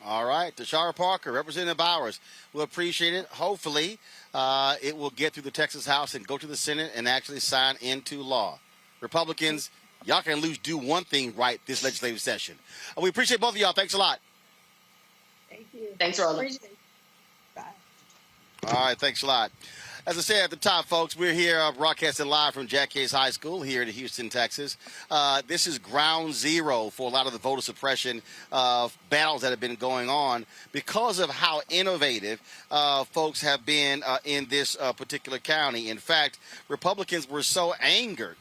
All right, Tashara Parker, Representative Bowers, we'll appreciate it. Hopefully, it will get through the Texas House and go to the Senate and actually sign into law. Republicans, y'all can at least do one thing right this legislative session. We appreciate both of y'all. Thanks a lot. Thank you. Thanks, Roland. Bye. All right, thanks a lot. As I said at the top, folks, we're here broadcasting live from Jack Yates High School here in Houston, Texas. This is ground zero for a lot of the voter suppression battles that have been going on because of how innovative folks have been in this particular county. In fact, Republicans were so angered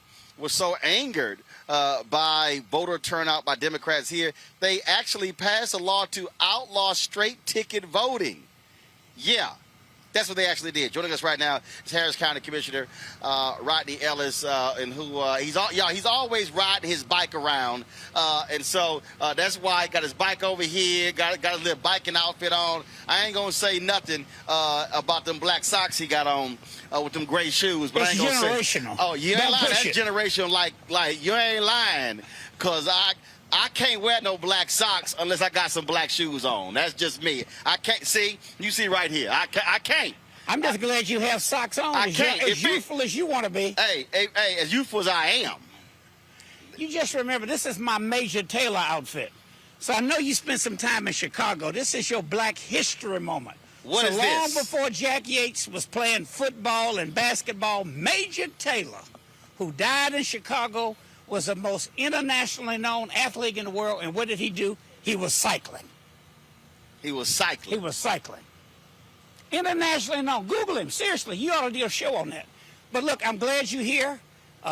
by voter turnout by Democrats here, they actually passed a law to outlaw straight ticket voting. Yeah. That's what they actually did. Joining us right now is Harris County Commissioner Rodney Ellis, and who he's always riding his bike around, and so that's why he got his bike over here, got his little biking outfit on. I ain't gonna say nothing about them black socks he got on with them gray shoes, but I ain't gonna generational. Say. Oh, you ain't lying. That's generational. Like you ain't lying, cause I can't wear no black socks unless I got some black shoes on. That's just me. I can't see. You see right here. I can't. I'm just glad you have socks on. I can't. As youthful as you want to be. Hey, as youthful as I am. You just remember, this is my Major Taylor outfit. So I know you spent some time in Chicago. This is your Black History moment. What is this? Long before Jack Yates was playing football and basketball, Major Taylor, who died in Chicago, was the most internationally known athlete in the world. And what did he do? He was cycling. He was cycling. Internationally known. Google him. Seriously, you ought to do a show on that. But look, I'm glad you're here.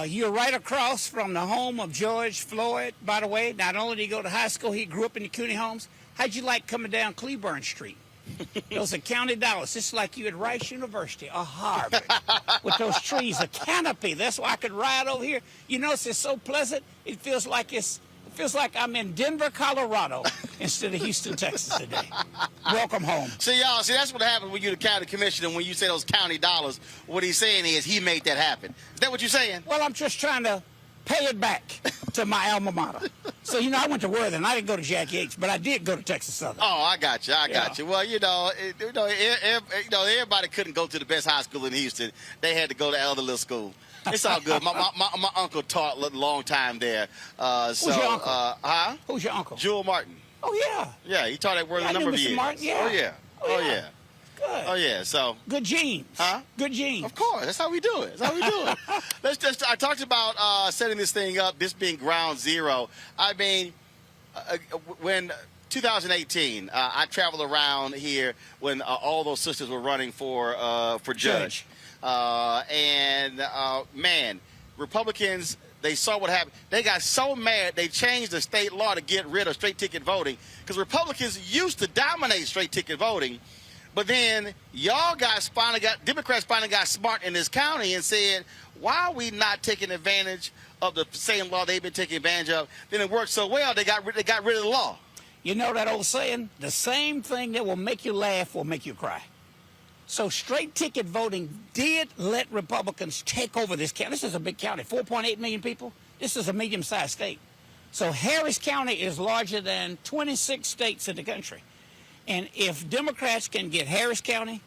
You're right across from the home of George Floyd, by the way. Not only did he go to high school, he grew up in the CUNY homes. How'd you like coming down Cleburne Street? Those are county dollars. It's like you at Rice University or Harvard with those trees, a canopy. That's why I could ride over here. You notice it's so pleasant. It feels like it's Feels like I'm in Denver, Colorado, instead of Houston, Texas today. Welcome home. See, y'all, that's what happens when you're the county commissioner. When you say those county dollars, what he's saying is he made that happen. Is that what you're saying? Well, I'm just trying to pay it back to my alma mater. So, I went to Worthing. I didn't go to Jack Yates, but I did go to Texas Southern. Oh, I got you. I got you. Well, everybody couldn't go to the best high school in Houston. They had to go to other little school. It's all good. My uncle taught a long time there. Who's your uncle? Who's your uncle? Jewel Martin. Oh, yeah. Yeah, he taught at Worthing a number of years. Martin, yeah. Oh, yeah. Oh, yeah. Good. Oh, yeah. So good genes. Huh? Good genes. Of course. That's how we do it. I talked about setting this thing up, this being ground zero. I mean, when 2018, I traveled around here when all those sisters were running for judge. Man, Republicans, they saw what happened. They got so mad they changed the state law to get rid of straight ticket voting, because Republicans used to dominate straight ticket voting. But then Democrats finally got smart in this county and said, why are we not taking advantage of the same law they've been taking advantage of? Then it worked so well, they got rid of the law. You know that old saying, the same thing that will make you laugh will make you cry. So straight ticket voting did let Republicans take over this county. This is a big county, 4.8 million people. This is a medium-sized state. So Harris County is larger than 26 states in the country. And if Democrats can get Harris County,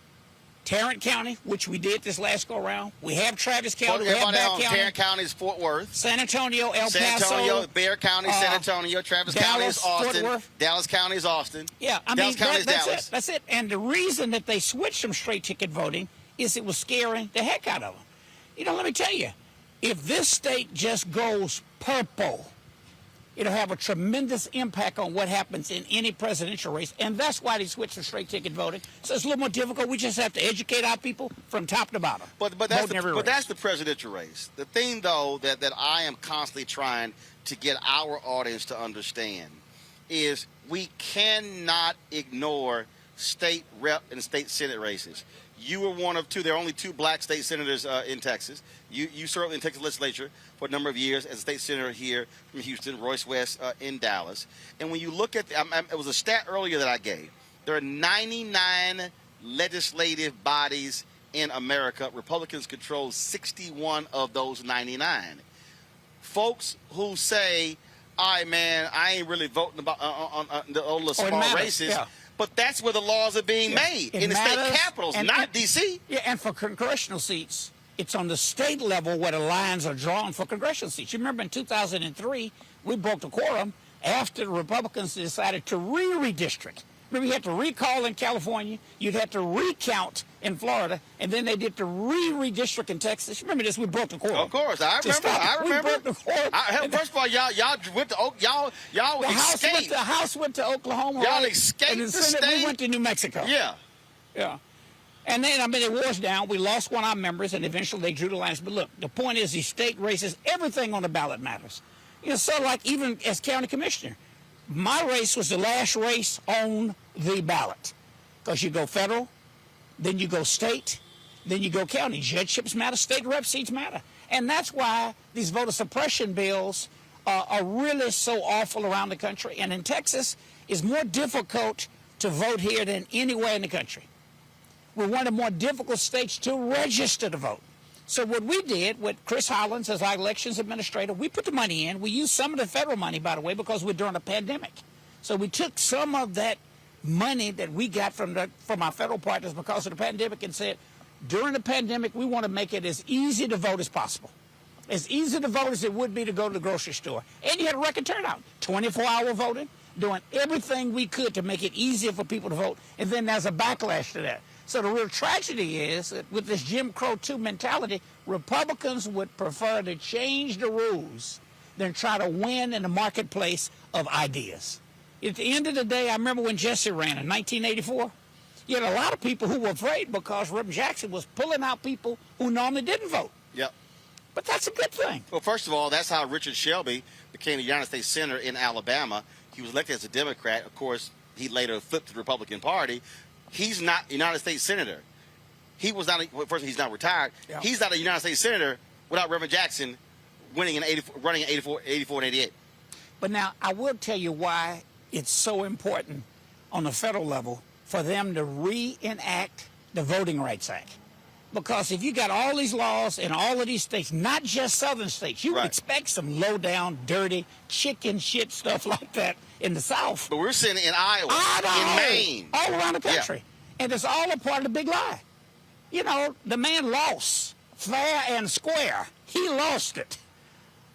Tarrant County, which we did this last go-around, we have Travis County, we have Bath County. Tarrant County is Fort Worth. San Antonio, El Paso. San Antonio, Bexar County, San Antonio. Travis County is Austin. Fort Worth. Dallas County is Austin. Yeah, Dallas County is Dallas. That's it. And the reason that they switched from straight ticket voting is it was scaring the heck out of them. Let me tell you, if this state just goes purple, it'll have a tremendous impact on what happens in any presidential race, and that's why they switched to straight ticket voting. So it's a little more difficult. We just have to educate our people from top to bottom. But that's the presidential race. The thing, though, that I am constantly trying to get our audience to understand is we cannot ignore state rep and state senate races. You were one of two. There are only two black state senators in Texas. You served in the Texas legislature for a number of years as a state senator here from Houston, Royce West in Dallas. And when you look at it was a stat earlier that I gave. There are 99 legislative bodies in America. Republicans control 61 of those 99. Folks who say, all right, man, I ain't really voting about on the small races. Yeah. But that's where the laws are being made, in the state capitals, not D.C. Yeah, and for congressional seats, it's on the state level where the lines are drawn for congressional seats. You remember in 2003, we broke the quorum after the Republicans decided to redistrict. Remember, you had to recall in California, you'd have to recount in Florida, and then they did the redistrict in Texas. Remember this? We broke the quorum. Of course, I remember. We broke the quorum. First of all, y'all went to y'all escaped. The House went to Oklahoma. Y'all escaped and the Senate, state. We went to New Mexico. Yeah. Yeah. And then, it was down. We lost one of our members, and eventually they drew the lines. But look, the point is these state races, everything on the ballot matters. So like even as county commissioner, my race was the last race on the ballot. Because you go federal, then you go state, then you go county. Judgeships matter, state rep seats matter. And that's why these voter suppression bills are really so awful around the country. And in Texas, it's more difficult to vote here than anywhere in the country. We're one of the more difficult states to register to vote. So what we did with Chris Hollins as our elections administrator, we put the money in. We used some of the federal money, by the way, because we're during a pandemic. So we took some of that money that we got from our federal partners because of the pandemic and said, during the pandemic, we want to make it as easy to vote as possible. As easy to vote as it would be to go to the grocery store. And you had a record turnout, 24-hour voting, doing everything we could to make it easier for people to vote. And then there's a backlash to that. So the real tragedy is that with this Jim Crow 2 mentality, Republicans would prefer to change the rules than try to win in the marketplace of ideas. At the end of the day, I remember when Jesse ran in 1984, you had a lot of people who were afraid because Reverend Jackson was pulling out people who normally didn't vote. Yep. But that's a good thing. Well, first of all, that's how Richard Shelby became the United States Senator in Alabama. He was elected as a Democrat. Of course, he later flipped to the Republican Party. He's not a United States Senator. He was not, first, he's not retired. Yeah. He's not a United States Senator without Reverend Jackson running in 84 and 88. But now I will tell you why it's so important on the federal level for them to reenact the Voting Rights Act. Because if you got all these laws in all of these states, not just southern states, you would expect some low-down, dirty, chicken shit stuff like that in the South. But we're seeing it in Iowa, in Maine. All around the country. And it's all a part of the big lie. You know, the man lost fair and square. He lost it.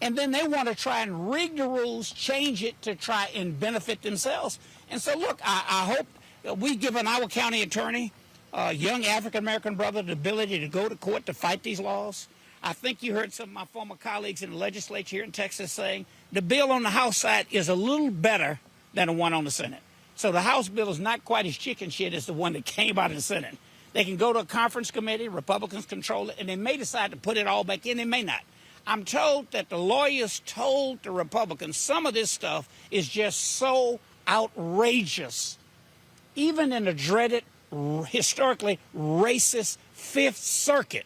And then they want to try and rig the rules, change it to try and benefit themselves. And so, look, I hope we've given our county attorney, young African-American brother, the ability to go to court to fight these laws. I think you heard some of my former colleagues in the legislature here in Texas saying the bill on the House side is a little better than the one on the Senate. So the House bill is not quite as chicken shit as the one that came out of the Senate. They can go to a conference committee, Republicans control it, and they may decide to put it all back in, they may not. I'm told that the lawyers told the Republicans some of this stuff is just so outrageous. Even in the dreaded, historically racist Fifth Circuit,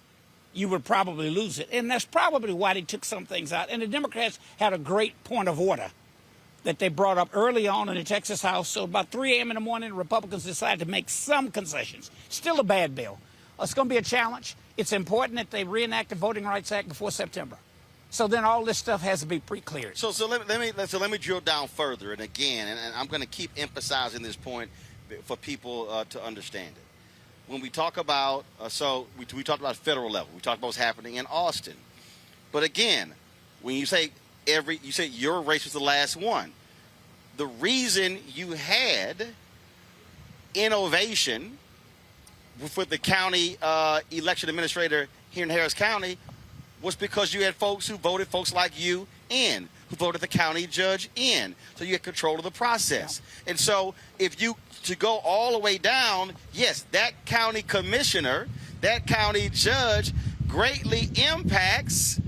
you would probably lose it. And that's probably why they took some things out. And the Democrats had a great point of order that they brought up early on in the Texas House. So about 3 a.m. in the morning, the Republicans decided to make some concessions. Still a bad bill. It's going to be a challenge. It's important that they reenact the Voting Rights Act before September. So then all this stuff has to be pre-cleared. So let me drill down further. And again, and I'm going to keep emphasizing this point for people to understand it. When we talk about, we talked about federal level. We talked about what's happening in Austin. But again, when you say your race was the last one, the reason you had innovation with the county election administrator here in Harris County was because you had folks who voted, folks like you in, who voted the county judge in. So you had control of the process. Yeah. And so if you, to go all the way down, yes, that county commissioner, that county judge greatly impacts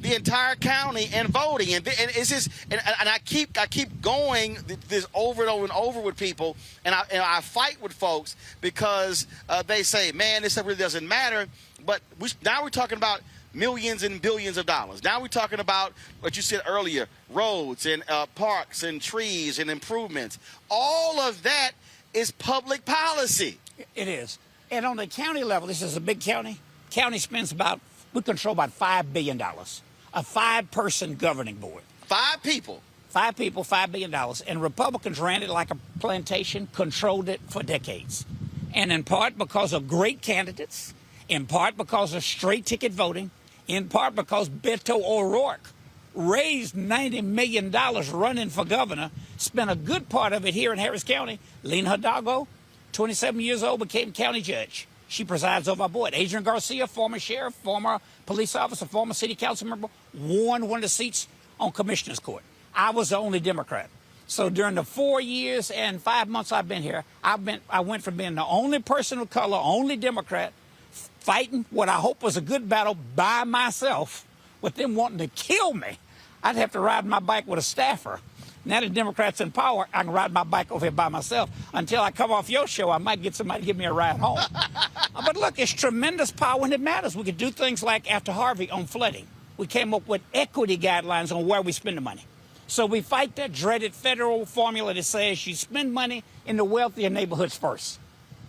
the entire county and voting. And it's just, and I keep going this over and over and over with people, and I fight with folks because they say, man, this stuff really doesn't matter. But now we're talking about millions and billions of dollars. Now we're talking about what you said earlier, roads and parks and trees and improvements. All of that is public policy. It is. And on the county level, this is a big county. County spends we control about $5 billion. A 5-person governing board. 5 people. 5 people, $5 billion. And Republicans ran it like a plantation, controlled it for decades. And in part because of great candidates, in part because of straight ticket voting, in part because Beto O'Rourke raised $90 million running for governor, spent a good part of it here in Harris County. Lena Hidalgo, 27 years old, became county judge. She presides over our board. Adrian Garcia, former sheriff, former police officer, former city council member, won one of the seats on commissioner's court. I was the only Democrat. So during the 4 years and 5 months I've been here, I went from being the only person of color, only Democrat, fighting what I hope was a good battle by myself, with them wanting to kill me. I'd have to ride my bike with a staffer. Now the Democrats in power, I can ride my bike over here by myself. Until I come off your show, I might get somebody to give me a ride home. But look, it's tremendous power and it matters. We could do things like after Harvey on flooding. We came up with equity guidelines on where we spend the money. So we fight that dreaded federal formula that says you spend money in the wealthier neighborhoods first.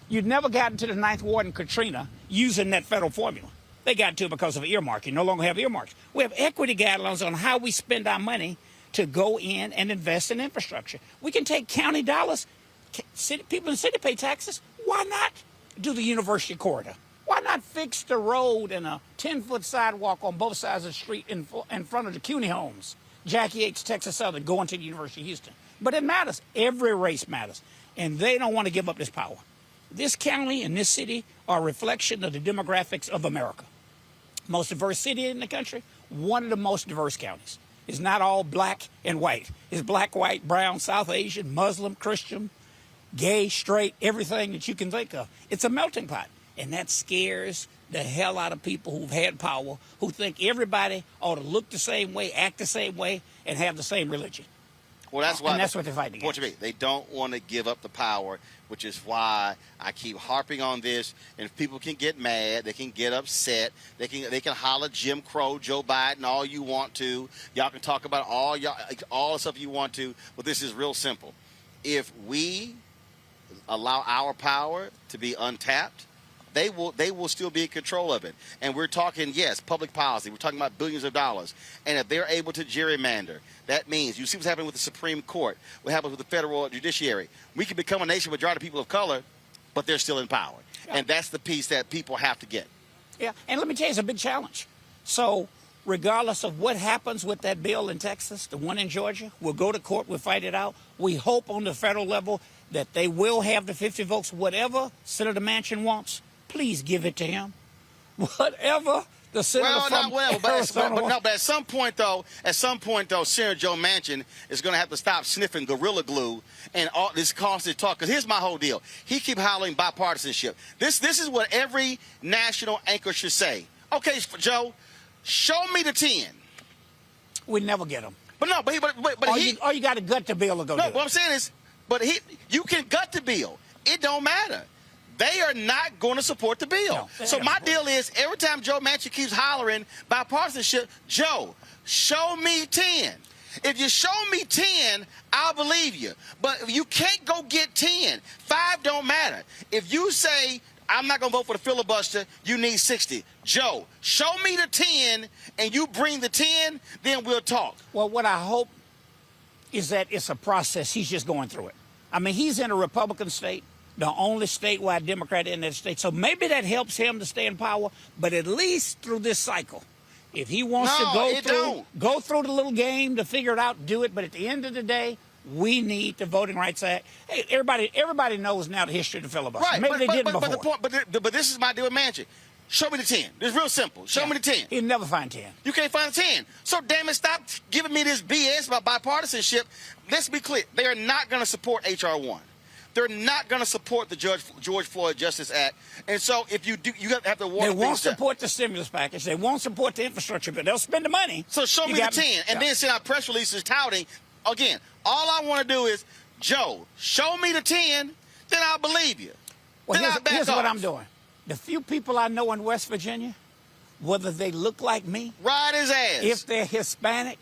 You'd never gotten to the 9th Ward in Katrina using that federal formula. They got to it because of earmarking. No longer have earmarks. We have equity guidelines on how we spend our money to go in and invest in infrastructure. We can take county dollars. People in the city pay taxes. Why not do the university corridor? Why not fix the road and a 10-foot sidewalk on both sides of the street in front of the CUNY homes? Jackie H. Texas Southern going to the University of Houston. But it matters. Every race matters. And they don't want to give up this power. This county and this city are a reflection of the demographics of America. Most diverse city in the country, one of the most diverse counties. It's not all black and white. It's black, white, brown, South Asian, Muslim, Christian, gay, straight, everything that you can think of. It's a melting pot. And that scares the hell out of people who've had power, who think everybody ought to look the same way, act the same way, and have the same religion. Well, that's why. And that's what they're fighting against. They don't want to give up the power which is why I keep harping on this. And if people can get mad, they can get upset, they can holler Jim Crow, Joe Biden, all you want to. Y'all can talk about all the stuff you want to, but this is real simple. If we allow our power to be untapped, they will still be in control of it. And we're talking, yes, public policy. We're talking about billions of dollars. And if they're able to gerrymander, that means you see what's happening with the Supreme Court, what happens with the federal judiciary. We can become a nation majority of people of color, but they're still in power. Yeah. And that's the piece that people have to get. Yeah, and let me tell you, it's a big challenge. So regardless of what happens with that bill in Texas, the one in Georgia, we'll go to court, we'll fight it out. We hope on the federal level that they will have the 50 votes. Whatever Senator Manchin wants, please give it to him. Whatever the senator but at some point though, Senator Joe Manchin is going to have to stop sniffing Gorilla Glue and all this constant talk. Because here's my whole deal: he keep hollering bipartisanship. This is what every national anchor should say. Okay, Joe, show me the 10. We never get them. But you got to gut the bill to go. No, do it. What I'm saying is, you can gut the bill. It don't matter. They are not going to support the bill. No, so my deal is, every time Joe Manchin keeps hollering bipartisanship, Joe, show me 10. If you show me 10, I'll believe you. But you can't go get 10. 5 don't matter. If you say, I'm not going to vote for the filibuster, you need 60. Joe, show me the 10, and you bring the 10, then we'll talk. Well, what I hope is that it's a process. He's just going through it. I mean, he's in a Republican state, the only statewide Democrat in that state. So maybe that helps him to stay in power, but at least through this cycle. If he wants to go through the little game to figure it out, do it. But at the end of the day, we need the Voting Rights Act. Hey, everybody knows now the history of the filibuster. Right, Maybe they didn't before. But this is my deal with Manchin. Show me the 10. It's real simple. Show me the 10. He'll never find 10. You can't find the 10. So damn it, stop giving me this BS about bipartisanship. Let's be clear. They are not going to support H.R. 1. They're not going to support the George Floyd Justice Act. And so if you do, you have to water. They won't support the stimulus package. They won't support the infrastructure, but they'll spend the money. So show me the 10, and then send out press releases touting. Again, all I want to do is, Joe, show me the 10, then I'll believe you. Well, here's what I'm doing. The few people I know in West Virginia, whether they look like me, ride his ass. If they're Hispanic,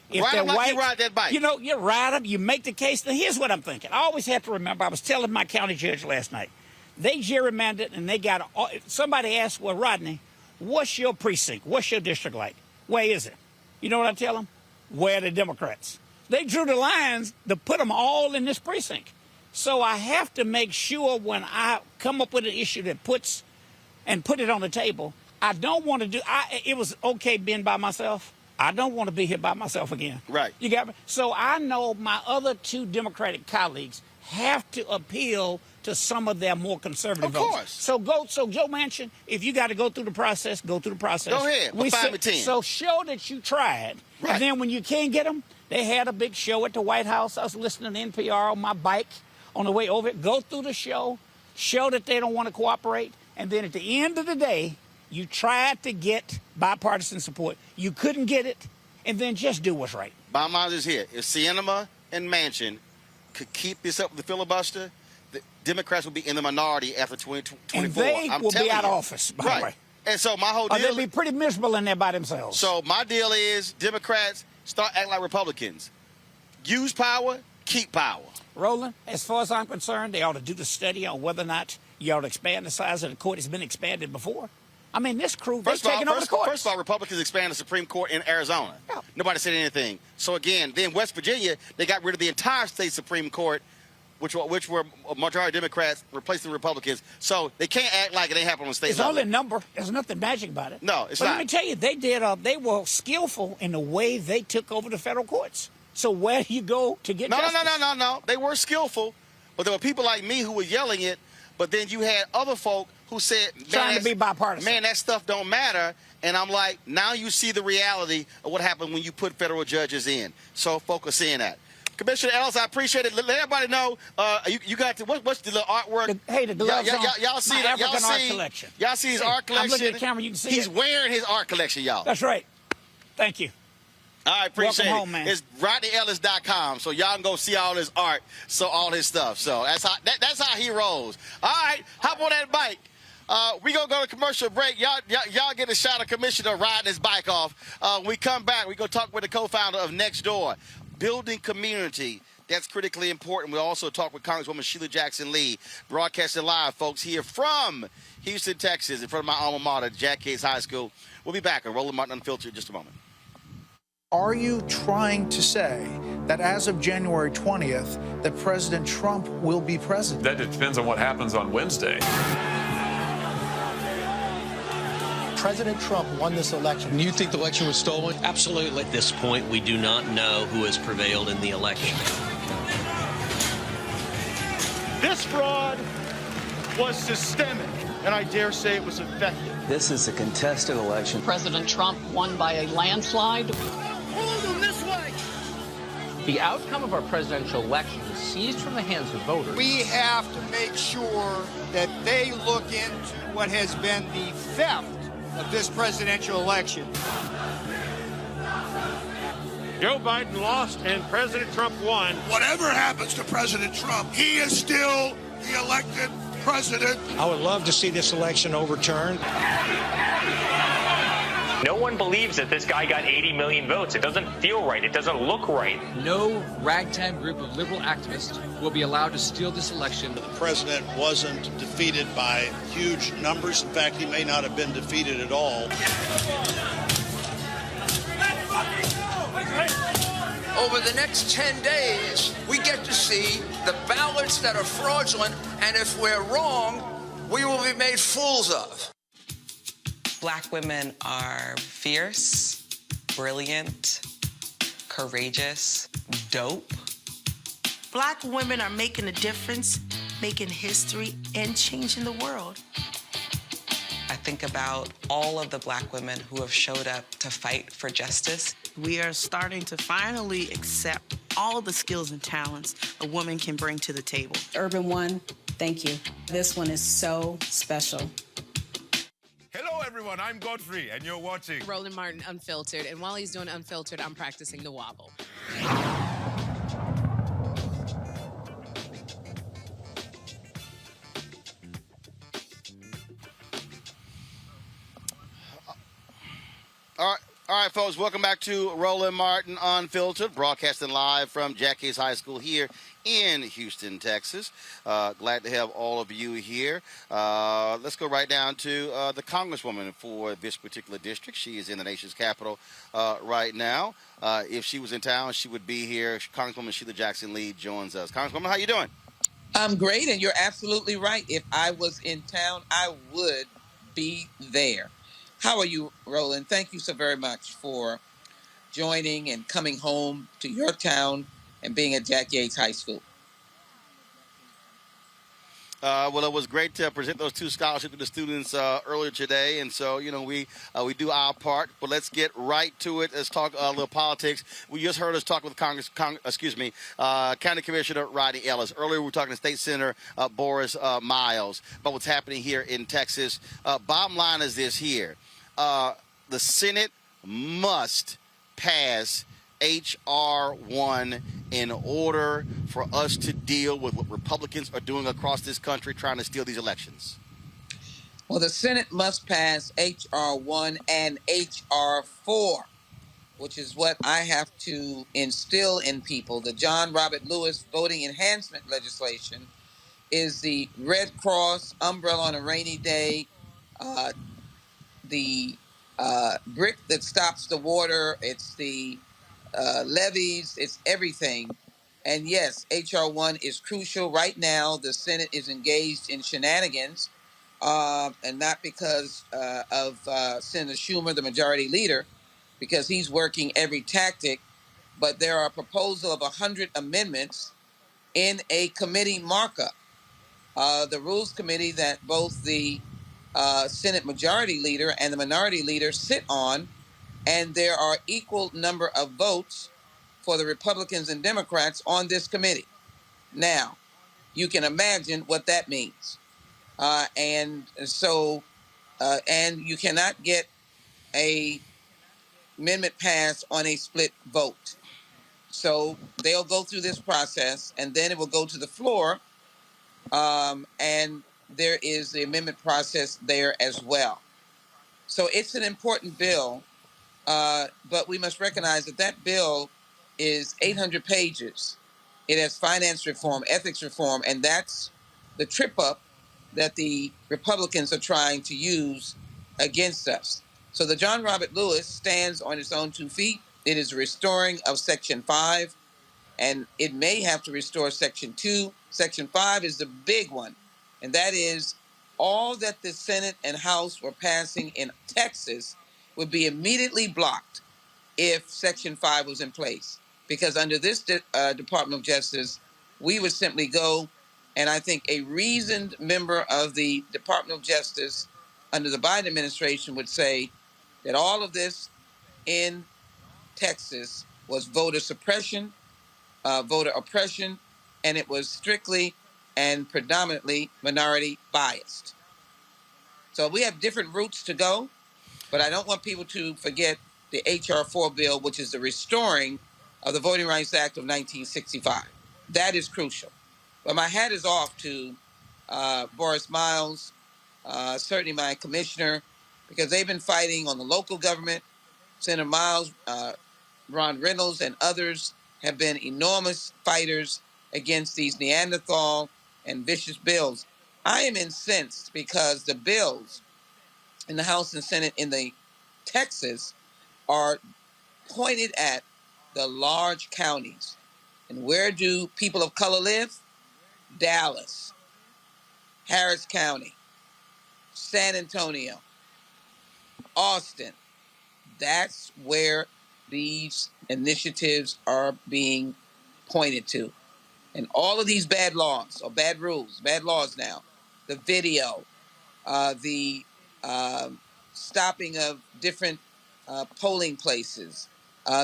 if ride they're like white, you ride that bike. You know, you ride them, you make the case. Now, here's what I'm thinking. I always have to remember, I was telling my county judge last night, they gerrymandered and they got, somebody asked, well, Rodney, what's your precinct? What's your district like? Where is it? You know what I tell them? Where are the Democrats? They drew the lines to put them all in this precinct. So I have to make sure when I come up with an issue that put it on the table, I don't want to it was okay being by myself. I don't want to be here by myself again. Right. You got me? So I know my other 2 Democratic colleagues have to appeal to some of their more conservative votes. Of course. So Joe Manchin, if you got to go through the process, go through the process. Go ahead. 5 to 10. So show that you tried. Right. And then when you can't get them, they had a big show at the White House. I was listening to NPR on my bike on the way over it. Go through the show that they don't want to cooperate. And then at the end of the day, you tried to get bipartisan support. You couldn't get it, and then just do what's right. Bottom line is here. If Sinema and Manchin could keep this up with the filibuster, the Democrats will be in the minority after 2024. And they will be out of office, by the way. And so my whole deal... they'll be pretty miserable in there by themselves. So my deal is, Democrats, start acting like Republicans. Use power, keep power. Roland, as far as I'm concerned, they ought to do the study on whether or not you ought to expand the size of the court. It's been expanded before. I mean, this crew, they're taking over the courts. First of all, Republicans expanded the Supreme Court in Arizona. Yeah. Nobody said anything. So again, then West Virginia, they got rid of the entire state Supreme Court, which were a majority Democrats replacing Republicans. So they can't act like it ain't happening on the state level. It's only a number. There's nothing magic about it. No, it's not. not. Let me tell you, they were skillful in the way they took over the federal courts. So where do you go to get justice? No. They were skillful, but there were people like me who were yelling it. But then you had other folk who said, trying to be bipartisan. Man, that stuff don't matter. And I'm like, now you see the reality of what happened when you put federal judges in. So focus in that. Commissioner Ellis, I appreciate it. Let everybody know you got what's the little artwork? The gloves on. Y'all see my African art collection. Y'all see his art collection? I'm looking at the camera. You can see He's wearing his art collection, y'all. That's right. Thank you. All right, appreciate Welcome it. home, man. It's RodneyEllis.com, so y'all can go see all his art, so all his stuff. So that's how he rolls. All right, hop on that bike. We gonna go to commercial break. Y'all get a shot of Commissioner riding his bike off. When we come back, we gonna talk with the co-founder of NextDoor, building community. That's critically important. We'll also talk with Congresswoman Sheila Jackson Lee, broadcasting live, folks, here from Houston, Texas, in front of my alma mater, Jack Yates High School. We'll be back on Roland Martin Unfiltered in just a moment. Are you trying to say that as of January 20th, that President Trump will be president? That depends on what happens on Wednesday. President Trump won this election. You think the election was stolen? Absolutely. At this point, we do not know who has prevailed in the election. This fraud was systemic, and I dare say it was effective. This is a contested election. President Trump won by a landslide. Hold them this way! The outcome of our presidential election was seized from the hands of voters. We have to make sure that they look into what has been the theft of this presidential election. Joe Biden lost and President Trump won. Whatever happens to President Trump, he is still the elected president. I would love to see this election overturned. No one believes that this guy got 80 million votes. It doesn't feel right. It doesn't look right. No ragtag group of liberal activists will be allowed to steal this election. The president wasn't defeated by huge numbers. In fact, he may not have been defeated at all. Over the next 10 days, we get to see the ballots that are fraudulent, and if we're wrong, we will be made fools of. Black women are fierce, brilliant, courageous, dope. Black women are making a difference, making history, and changing the world. I think about all of the Black women who have showed up to fight for justice. We are starting to finally accept all the skills and talents a woman can bring to the table. Urban One, thank you. This one is so special. Hello, everyone. I'm Godfrey, and you're watching Roland Martin Unfiltered. And while he's doing Unfiltered, I'm practicing the wobble. All right, folks, welcome back to Roland Martin Unfiltered, broadcasting live from Jack Yates High School here in Houston, Texas. Glad to have all of you here. Let's go right down to the Congresswoman for this particular district. She is in the nation's capital right now. If she was in town, she would be here. Congresswoman Sheila Jackson Lee joins us. Congresswoman, how you doing? I'm great, and you're absolutely right. If I was in town, I would be there. How are you, Roland? Thank you so very much for joining and coming home to your town and being at Jack Yates High School. Well, it was great to present those two scholarships to the students earlier today, and so we do our part. But let's get right to it. Let's talk a little politics. We just heard us talk with County Commissioner Rodney Ellis. Earlier, we were talking to State Senator Boris Miles about what's happening here in Texas. Bottom line is this here: the Senate must pass H.R. 1 in order for us to deal with what Republicans are doing across this country trying to steal these elections. Well, the Senate must pass H.R. 1 and H.R. 4, which is what I have to instill in people. The John Robert Lewis voting enhancement legislation is the Red Cross umbrella on a rainy day, the brick that stops the water. It's the levies, it's everything. And yes, H.R. 1 is crucial. Right now, the Senate is engaged in shenanigans, and not because of Senator Schumer, the majority leader, because he's working every tactic, but there are a proposal of 100 amendments in a committee markup. The Rules Committee that both the Senate majority leader and the minority leader sit on, and there are equal number of votes for the Republicans and Democrats on this committee. Now, you can imagine what that means. And you cannot get a amendment passed on a split vote. So they'll go through this process, and then it will go to the floor, and there is the amendment process there as well. So it's an important bill, but we must recognize that that bill is 800 pages. It has finance reform, ethics reform, and that's the trip up that the Republicans are trying to use against us. So the John Robert Lewis stands on its own 2 feet. It is a restoring of Section 5, and it may have to restore Section 2. Section 5 is the big one, and that is all that the Senate and House were passing in Texas would be immediately blocked if Section 5 was in place. Because under this Department of Justice, we would simply go, and I think a reasoned member of the Department of Justice under the Biden administration would say that all of this in Texas was voter suppression, voter oppression, and it was strictly and predominantly minority biased. So we have different routes to go, but I don't want people to forget the H.R. 4 bill, which is the restoring of the Voting Rights Act of 1965. That is crucial. But my hat is off to Boris Miles, certainly my commissioner, because they've been fighting on the local government. Senator Miles, Ron Reynolds, and others have been enormous fighters against these Neanderthal and vicious bills. I am incensed because the bills in the House and Senate in the Texas are pointed at the large counties. And where do people of color live? Dallas, Harris County, San Antonio, Austin. That's where these initiatives are being pointed to. And all of these bad laws, or bad rules, bad laws now, the video, the stopping of different polling places,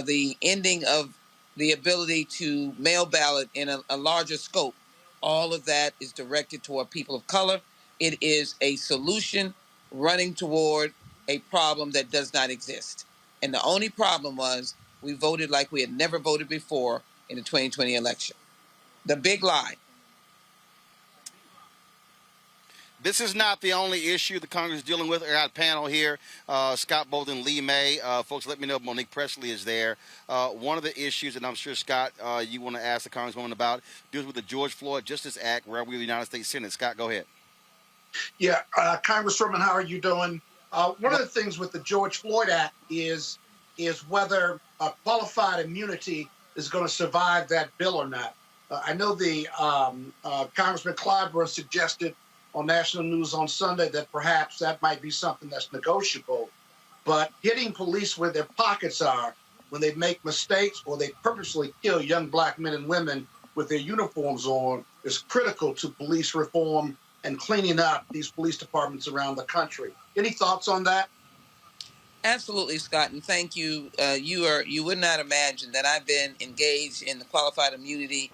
the ending of the ability to mail ballot in a larger scope, all of that is directed toward people of color. It is a solution running toward a problem that does not exist. And the only problem was we voted like we had never voted before in the 2020 election. The big lie. This is not the only issue the Congress is dealing with. I got a panel here, Scott Bolden, Lee May. Folks, let me know if Monique Presley is there. One of the issues, and I'm sure, Scott, you want to ask the Congresswoman about, deals with the George Floyd Justice Act, where we the United States Senate. Scott, go ahead. Yeah, Congresswoman, how are you doing? One of the things with the George Floyd Act is whether qualified immunity is going to survive that bill or not. I know the Congressman Clyburn suggested on national news on Sunday that perhaps that might be something that's negotiable. But hitting police where their pockets are when they make mistakes or they purposely kill young black men and women with their uniforms on is critical to police reform and cleaning up these police departments around the country. Any thoughts on that? Absolutely, Scott, and thank you. You would not imagine that I've been engaged in the qualified immunity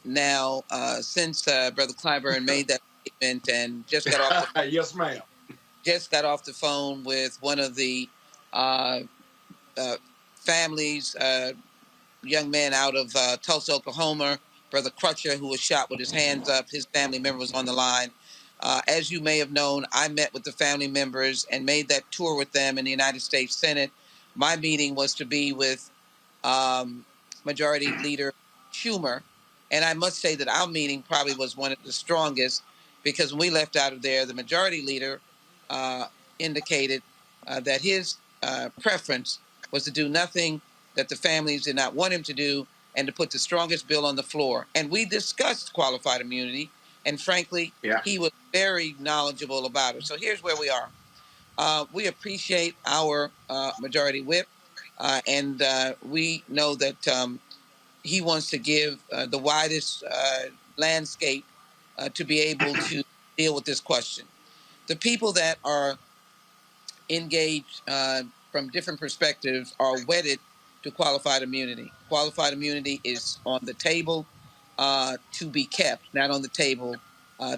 now since Brother Clyburn made that statement, and just got off the yes, ma'am. Just got off the phone with one of the families, young man out of Tulsa, Oklahoma, Brother Crutcher, who was shot with his hands up. His family member was on the line. As you may have known, I met with the family members and made that tour with them in the United States Senate. My meeting was to be with Majority Leader Schumer. And I must say that our meeting probably was one of the strongest, because when we left out of there, the Majority Leader indicated that his preference was to do nothing that the families did not want him to do, and to put the strongest bill on the floor. And we discussed qualified immunity, and frankly, he was very knowledgeable about it. So here's where we are. We appreciate our Majority Whip, and we know that he wants to give the widest landscape to be able to deal with this question. The people that are engaged from different perspectives are wedded to qualified immunity. Qualified immunity is on the table to be kept, not on the table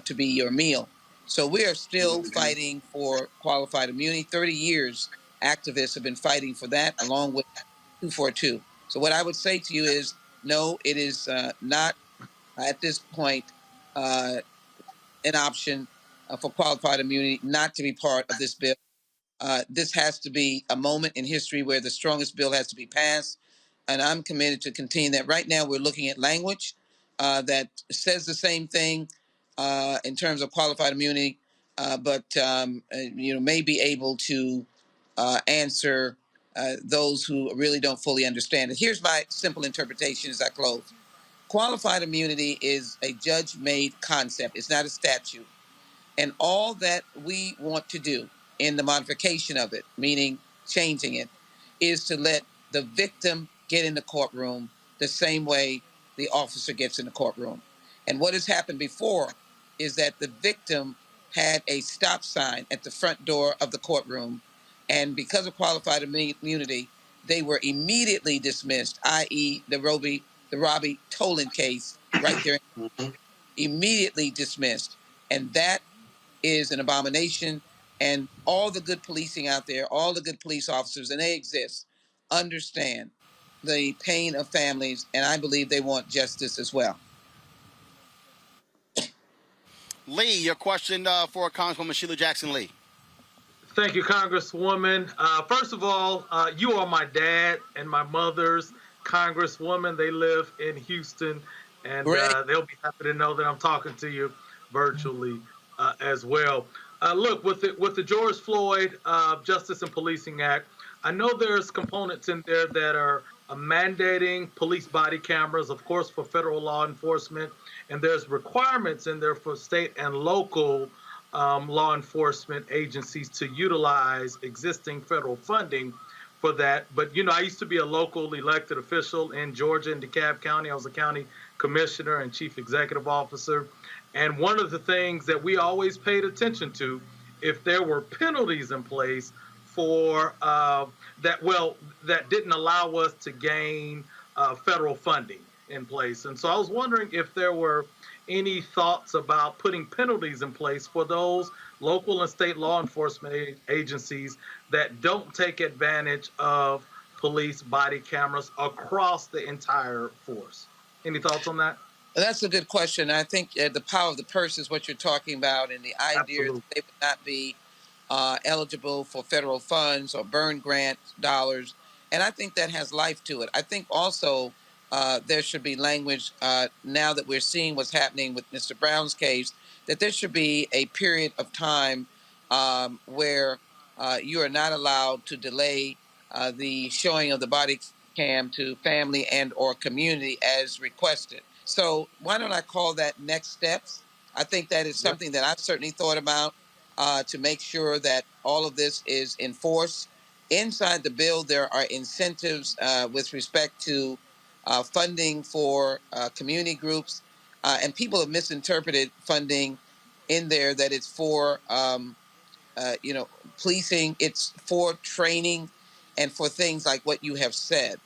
to be your meal. So we are still fighting for qualified immunity. 30 years activists have been fighting for that, along with 242. So what I would say to you is, no, it is not at this point an option for qualified immunity not to be part of this bill. This has to be a moment in history where the strongest bill has to be passed, and I'm committed to continue that. Right now, we're looking at language that says the same thing in terms of qualified immunity, but may be able to answer those who really don't fully understand it. Here's my simple interpretation as I close. Qualified immunity is a judge-made concept. It's not a statute. And all that we want to do in the modification of it, meaning changing it, is to let the victim get in the courtroom the same way the officer gets in the courtroom. And what has happened before is that the victim had a stop sign at the front door of the courtroom. And because of qualified immunity, they were immediately dismissed, i.e. the Robbie Toland case right there, immediately dismissed. And that is an abomination. And all the good policing out there, all the good police officers, and they exist, understand the pain of families, and I believe they want justice as well. Lee, your question for Congresswoman Sheila Jackson Lee. Thank you, Congresswoman. First of all, you are my dad and my mother's Congresswoman. They live in Houston, and they'll be happy to know that I'm talking to you virtually as well. Look, with the George Floyd Justice and Policing Act, I know there's components in there that are mandating police body cameras, of course, for federal law enforcement, and there's requirements in there for state and local law enforcement agencies to utilize existing federal funding for that. But, I used to be a local elected official in Georgia in DeKalb County. I was a county commissioner and chief executive officer. And one of the things that we always paid attention to, if there were penalties in place for that didn't allow us to gain federal funding in place. And so I was wondering if there were any thoughts about putting penalties in place for those local and state law enforcement agencies that don't take advantage of police body cameras across the entire force. Any thoughts on that? That's a good question. I think the power of the purse is what you're talking about, and the idea that they would not be eligible for federal funds or burn grant dollars. And I think that has life to it. I think also there should be language now that we're seeing what's happening with Mr. Brown's case, that there should be a period of time where you are not allowed to delay the showing of the body cam to family and or community as requested. So why don't I call that next steps? I think that is something that I've certainly thought about to make sure that all of this is enforced. Inside the bill, there are incentives with respect to funding for community groups, and people have misinterpreted funding in there that it's for policing. It's for training and for things like what you have said,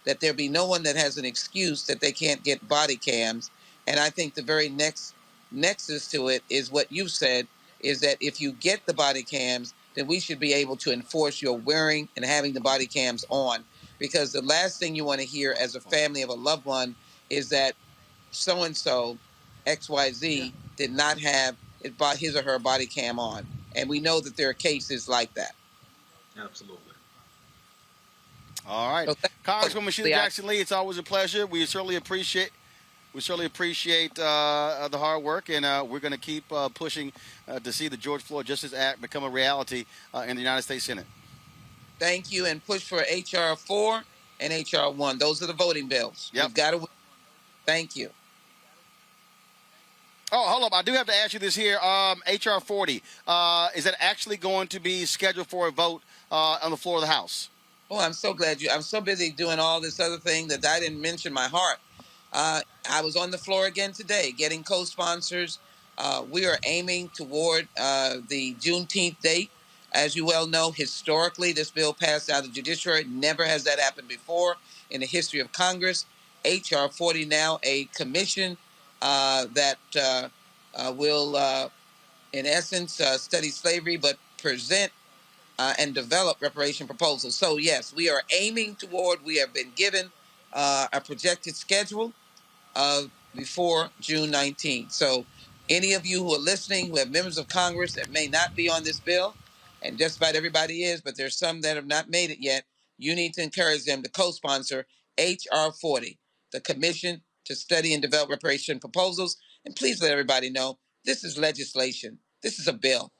that there be no one that has an excuse that they can't get body cams. And I think the very next nexus to it is what you've said, is that if you get the body cams, then we should be able to enforce your wearing and having the body cams on. Because the last thing you want to hear as a family of a loved one is that so-and-so, XYZ, did not have his or her body cam on. And we know that there are cases like that. Absolutely. All right. Congresswoman Sheila Jackson Lee, it's always a pleasure. We certainly appreciate the hard work, and we're going to keep pushing to see the George Floyd Justice Act become a reality in the United States Senate. Thank you, and push for H.R. 4 and H.R. 1. Those are the voting bills. We've got to win. Thank you. Oh, hold up. I do have to ask you this here. H.R. 40, is that actually going to be scheduled for a vote on the floor of the House? Oh, I'm so glad I'm so busy doing all this other thing that I didn't mention my heart. I was on the floor again today getting co-sponsors. We are aiming toward the Juneteenth date. As you well know, historically, this bill passed out of the judiciary. Never has that happened before in the history of Congress. H.R. 40 now a commission that will, in essence, study slavery, but present and develop reparation proposals. So yes, we are aiming toward, we have been given a projected schedule before June 19th. So any of you who are listening, who have members of Congress that may not be on this bill, and just about everybody is, but there's some that have not made it yet, you need to encourage them to co-sponsor H.R. 40, the Commission to Study and Develop Reparation Proposals. And please let everybody know, this is legislation. This is a bill.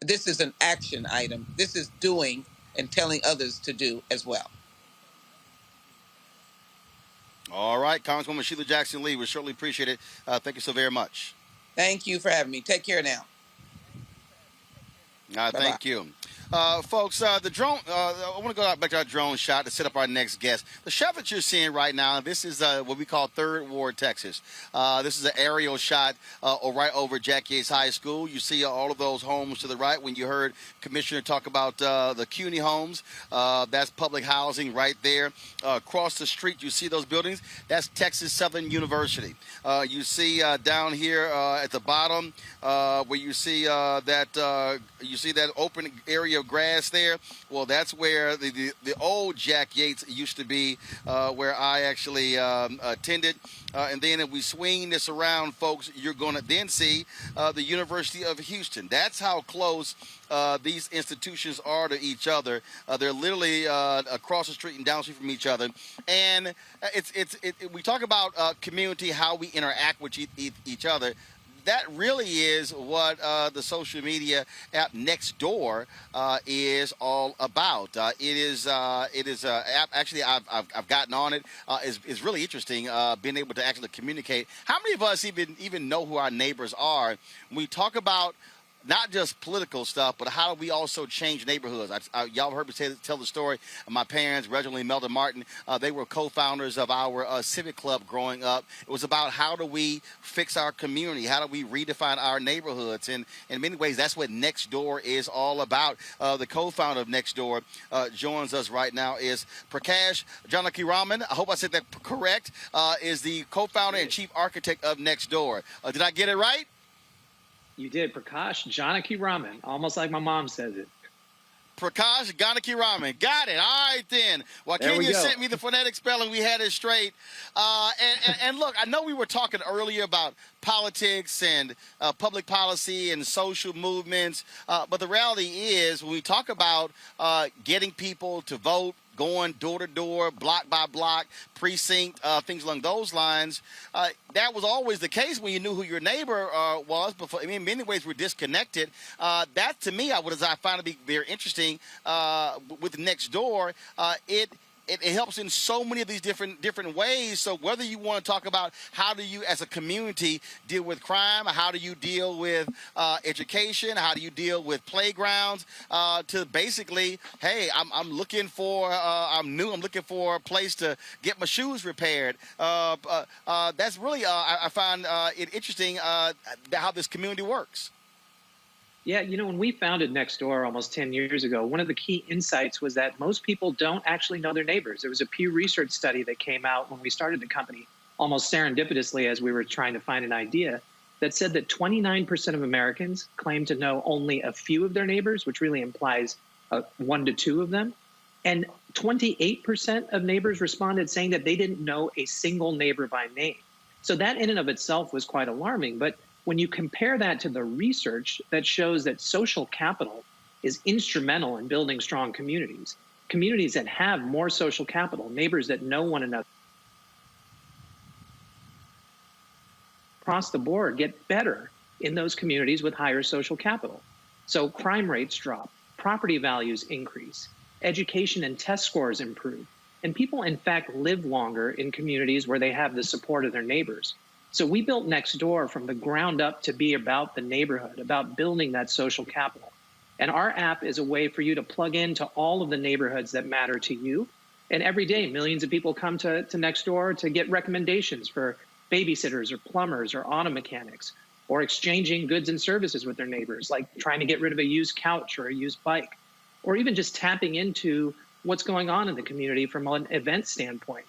This is an action item. This is doing and telling others to do as well. All right, Congresswoman Sheila Jackson Lee, we certainly appreciate it. Thank you so very much. Thank you for having me. Take care now. Thank you. Folks, the drone, I want to go back to our drone shot to set up our next guest. The shot that you're seeing right now, this is what we call 3rd Ward, Texas. This is an aerial shot right over Jack Yates High School. You see all of those homes to the right. When you heard Commissioner talk about the CUNY homes, that's public housing right there. Across the street, you see those buildings. That's Texas Southern University. You see down here at the bottom where you see that open area of grass there. Well, that's where the old Jack Yates used to be, where I actually attended. And then if we swing this around, folks, you're going to then see the University of Houston. That's how close these institutions are to each other. They're literally across the street and down the street from each other. And we talk about community, how we interact with each other. That really is what the social media app NextDoor is all about. It is app. Actually, I've gotten on it. It's really interesting being able to actually communicate. How many of us even know who our neighbors are? When we talk about not just political stuff, but how do we also change neighborhoods? Y'all heard me tell the story of my parents, Reginald and Melda Martin. They were co-founders of our civic club growing up. It was about how do we fix our community? How do we redefine our neighborhoods? And in many ways, that's what NextDoor is all about. The co-founder of NextDoor joins us right now is Prakash Janakiraman. I hope I said that correct. Is the co-founder and chief architect of NextDoor. Did I get it right? You did. Prakash Janakiraman, almost like my mom says it. Prakash Janakiraman. Got it. All right, then. Well, Kenya sent me the phonetic spelling. We had it straight. And look, I know we were talking earlier about politics and public policy and social movements, but the reality is when we talk about getting people to vote, going door to door, block by block, precinct, things along those lines. That was always the case when you knew who your neighbor was. Before, I mean, in many ways, we're disconnected. That, to me, I find to be very interesting with NextDoor. It helps in so many of these different ways. So whether you want to talk about how do you as a community deal with crime, how do you deal with education, how do you deal with playgrounds, to basically, hey, I'm looking for I'm looking for a place to get my shoes repaired. That's really I find it interesting how this community works. Yeah, you know, when we founded NextDoor almost 10 years ago, one of the key insights was that most people don't actually know their neighbors. There was a Pew Research study that came out when we started the company, almost serendipitously as we were trying to find an idea, that said that 29% of Americans claim to know only a few of their neighbors, which really implies 1 to 2 of them. And 28% of neighbors responded saying that they didn't know a single neighbor by name. So that in and of itself was quite alarming. But when you compare that to the research that shows that social capital is instrumental in building strong communities, communities that have more social capital, neighbors that know one another across the board get better in those communities with higher social capital. So crime rates drop, property values increase, education and test scores improve, and people in fact live longer in communities where they have the support of their neighbors. So we built NextDoor from the ground up to be about the neighborhood, about building that social capital. And our app is a way for you to plug into all of the neighborhoods that matter to you. And every day, millions of people come to NextDoor to get recommendations for babysitters or plumbers or auto mechanics, or exchanging goods and services with their neighbors, like trying to get rid of a used couch or a used bike, or even just tapping into what's going on in the community from an event standpoint.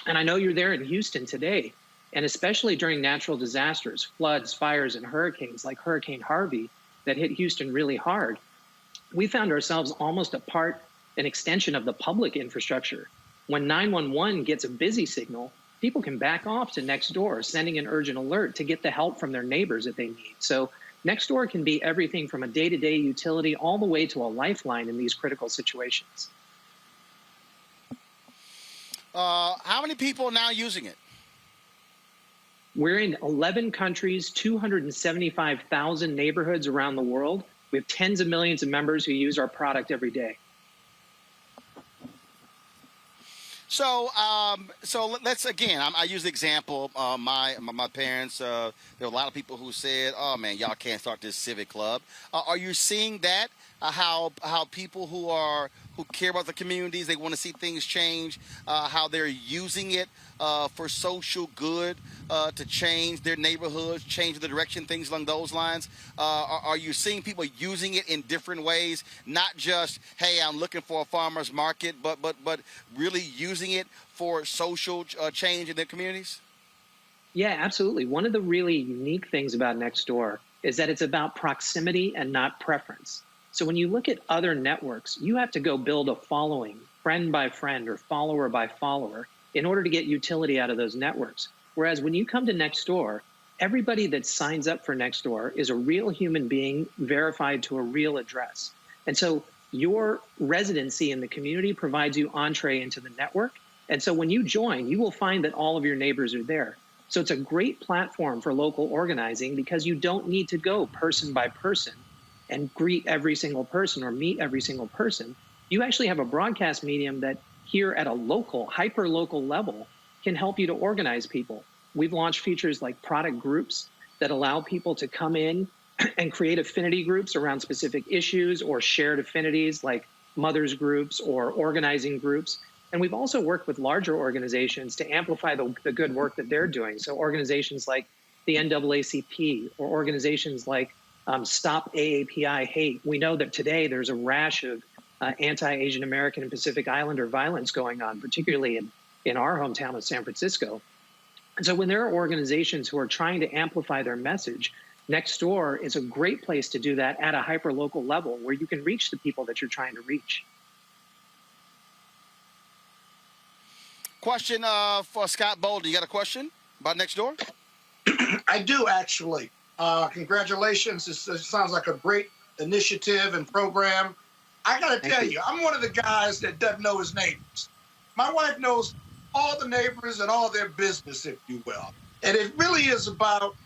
And I know you're there in Houston today. And especially during natural disasters, floods, fires, and hurricanes like Hurricane Harvey that hit Houston really hard, we found ourselves almost an extension of the public infrastructure. When 911 gets a busy signal, people can back off to NextDoor, sending an urgent alert to get the help from their neighbors that they need. So NextDoor can be everything from a day-to-day utility all the way to a lifeline in these critical situations. How many people are now using it? We're in 11 countries, 275,000 neighborhoods around the world. We have tens of millions of members who use our product every day. So, let's again. I use the example. My parents. There were a lot of people who said, "Oh man, y'all can't start this civic club." Are you seeing that? How people who care about the communities, they want to see things change. How they're using it for social good, to change their neighborhoods, change the direction, things along those lines. Are you seeing people using it in different ways? Not just, hey, I'm looking for a farmer's market, but really using it for social change in their communities? Yeah, absolutely. One of the really unique things about NextDoor is that it's about proximity and not preference. So when you look at other networks, you have to go build a following, friend by friend or follower by follower, in order to get utility out of those networks. Whereas when you come to NextDoor, everybody that signs up for NextDoor is a real human being verified to a real address. And so your residency in the community provides you entree into the network. And so when you join, you will find that all of your neighbors are there. So it's a great platform for local organizing because you don't need to go person by person and greet every single person or meet every single person. You actually have a broadcast medium that here at a local, hyper-local level can help you to organize people. We've launched features like product groups that allow people to come in and create affinity groups around specific issues or shared affinities like mothers groups or organizing groups. And we've also worked with larger organizations to amplify the good work that they're doing. So organizations like the NAACP or organizations like Stop AAPI Hate. We know that today there's a rash of anti-Asian American and Pacific Islander violence going on, particularly in our hometown of San Francisco. And so when there are organizations who are trying to amplify their message, NextDoor is a great place to do that at a hyper-local level where you can reach the people that you're trying to reach. Question for Scott Bolden. You got a question about NextDoor? I do, actually. Congratulations. This sounds like a great initiative and program. I got to tell you, I'm one of the guys that doesn't know his neighbors. My wife knows all the neighbors and all their business, if you will. And it really is about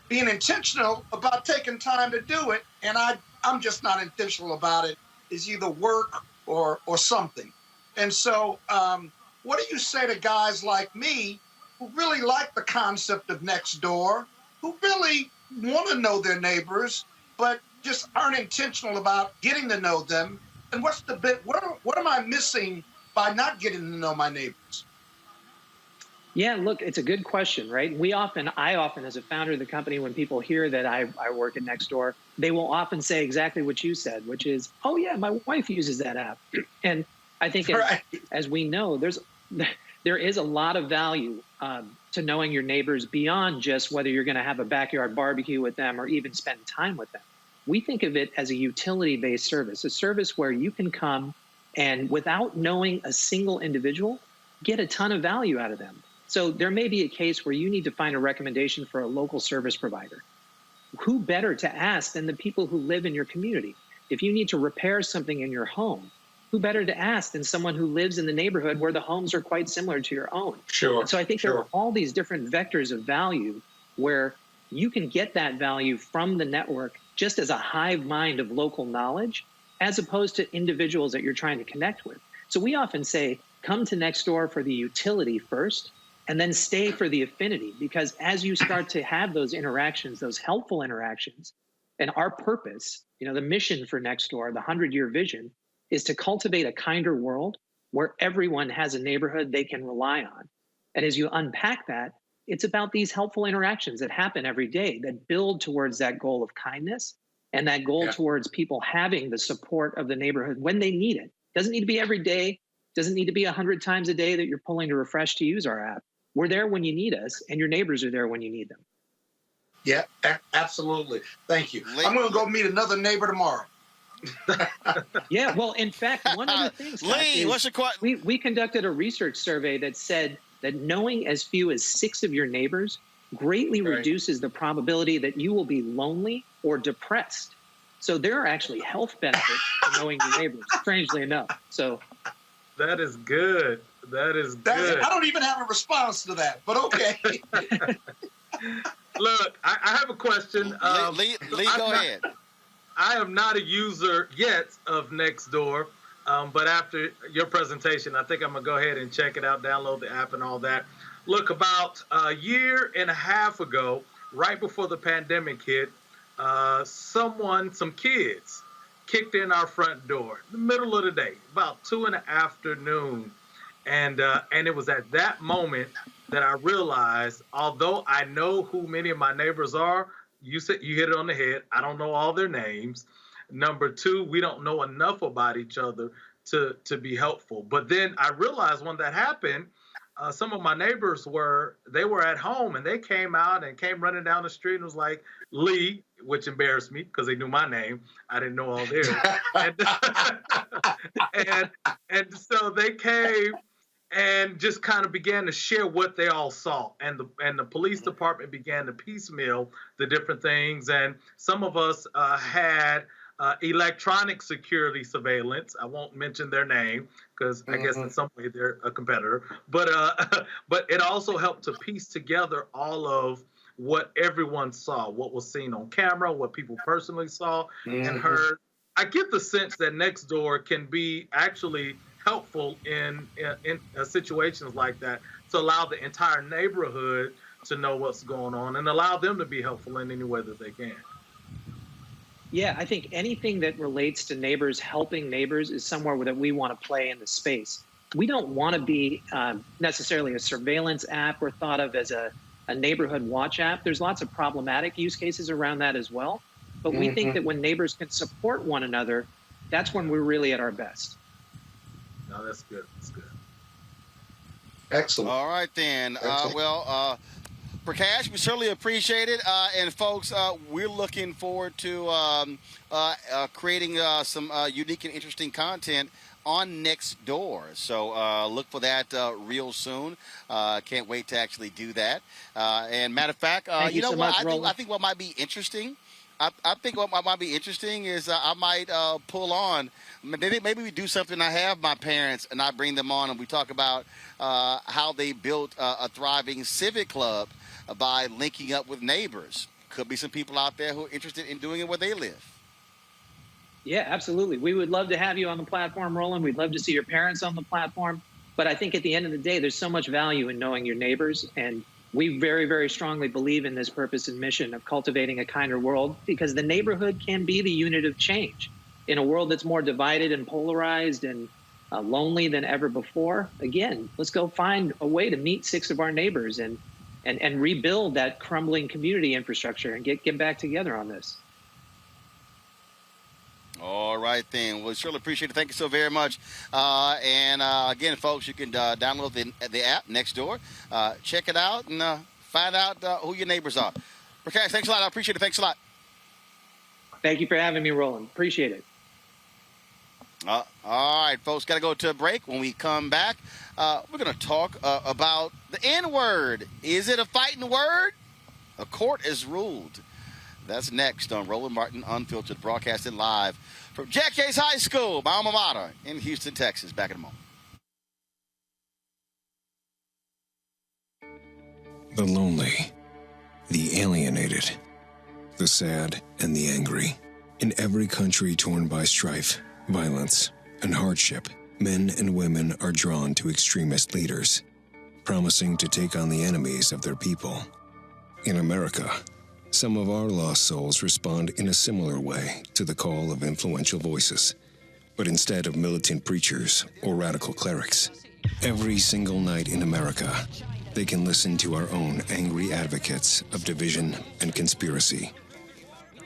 being intentional about taking time to do it. And I'm just not intentional about it. It's either work or something. And so what do you say to guys like me who really like the concept of NextDoor, who really want to know their neighbors, but just aren't intentional about getting to know them? And what's the bit? What am I missing by not getting to know my neighbors? Yeah, look, it's a good question, right? I often, as a founder of the company, when people hear that I work at NextDoor, they will often say exactly what you said, which is, oh yeah, my wife uses that app. And I think as we know, there is a lot of value to knowing your neighbors beyond just whether you're going to have a backyard barbecue with them or even spend time with them. We think of it as a utility-based service, a service where you can come and without knowing a single individual, get a ton of value out of them. So there may be a case where you need to find a recommendation for a local service provider. Who better to ask than the people who live in your community? If you need to repair something in your home, who better to ask than someone who lives in the neighborhood where the homes are quite similar to your own? Sure. And so I think there are all these different vectors of value where you can get that value from the network just as a hive mind of local knowledge, as opposed to individuals that you're trying to connect with. So we often say, come to NextDoor for the utility first, and then stay for the affinity, because as you start to have those interactions, those helpful interactions, and our purpose, the mission for NextDoor, the 100-year vision, is to cultivate a kinder world where everyone has a neighborhood they can rely on. And as you unpack that, it's about these helpful interactions that happen every day that build towards that goal of kindness and that goal towards people having the support of the neighborhood when they need it. Doesn't need to be every day. Doesn't need to be 100 times a day that you're pulling to refresh to use our app. We're there when you need us, and your neighbors are there when you need them. Yeah, absolutely. Thank you. I'm going to go meet another neighbor tomorrow. Yeah, well, in fact, one other thing, Scott, Lee, what's your question? We conducted a research survey that said that knowing as few as 6 of your neighbors greatly reduces the probability that you will be lonely or depressed. So there are actually health benefits to knowing your neighbors, strangely enough. So that is good. That is good. I don't even have a response to that, but okay. Look, I have a question. Lee, go ahead. I am not a user yet of NextDoor, but after your presentation, I think I'm going to go ahead and check it out, download the app and all that. Look, about a year and a half ago, right before the pandemic hit, some kids kicked in our front door in the middle of the day, about 2 in the afternoon. And it was at that moment that I realized, although I know who many of my neighbors are, you hit it on the head. I don't know all their names. Number 2, we don't know enough about each other to be helpful. But then I realized when that happened, some of my neighbors were at home and they came out and came running down the street and was like, Lee, which embarrassed me because they knew my name. I didn't know all theirs. and so they came and just kind of began to share what they all saw. And the police department began to piecemeal the different things. And some of us had electronic security surveillance. I won't mention their name because I guess in some way they're a competitor. But it also helped to piece together all of what everyone saw, what was seen on camera, what people personally saw and heard. I get the sense that NextDoor can be actually helpful in situations like that to allow the entire neighborhood to know what's going on and allow them to be helpful in any way that they can. Yeah, I think anything that relates to neighbors helping neighbors is somewhere that we want to play in the space. We don't want to be necessarily a surveillance app or thought of as a neighborhood watch app. There's lots of problematic use cases around that as well. But we think that when neighbors can support one another, that's when we're really at our best. No, that's good. That's good. Excellent. All right, then. Prakash, we certainly appreciate it. And, folks, we're looking forward to creating some unique and interesting content on NextDoor. So look for that real soon. Can't wait to actually do that. And, matter of fact, you know what? I think what might be interesting I think what might be interesting is I might pull on. Maybe we do something. I have my parents and I bring them on and we talk about how they built a thriving civic club by linking up with neighbors. Could be some people out there who are interested in doing it where they live. Yeah, absolutely. We would love to have you on the platform, Roland. We'd love to see your parents on the platform. But I think at the end of the day, there's so much value in knowing your neighbors. And we very, very strongly believe in this purpose and mission of cultivating a kinder world, because the neighborhood can be the unit of change in a world that's more divided and polarized and lonely than ever before. Again, let's go find a way to meet 6 of our neighbors and rebuild that crumbling community infrastructure and get back together on this. All right, then. Well, surely appreciate it. Thank you so very much. Again, folks, you can download the app, NextDoor. Check it out and find out who your neighbors are. Prakash, thanks a lot. I appreciate it. Thanks a lot. Thank you for having me, Roland. Appreciate it. All right, folks, got to go to a break. When we come back, we're going to talk about the N-word. Is it a fighting word? A court has ruled. That's next on Roland Martin Unfiltered, broadcasting live from Jack Yates High School, my alma mater in Houston, Texas. Back in a moment. The lonely, the alienated, the sad, and the angry. In every country torn by strife, violence, and hardship, men and women are drawn to extremist leaders, promising to take on the enemies of their people. In America, some of our lost souls respond in a similar way to the call of influential voices. But instead of militant preachers or radical clerics, every single night in America, they can listen to our own angry advocates of division and conspiracy.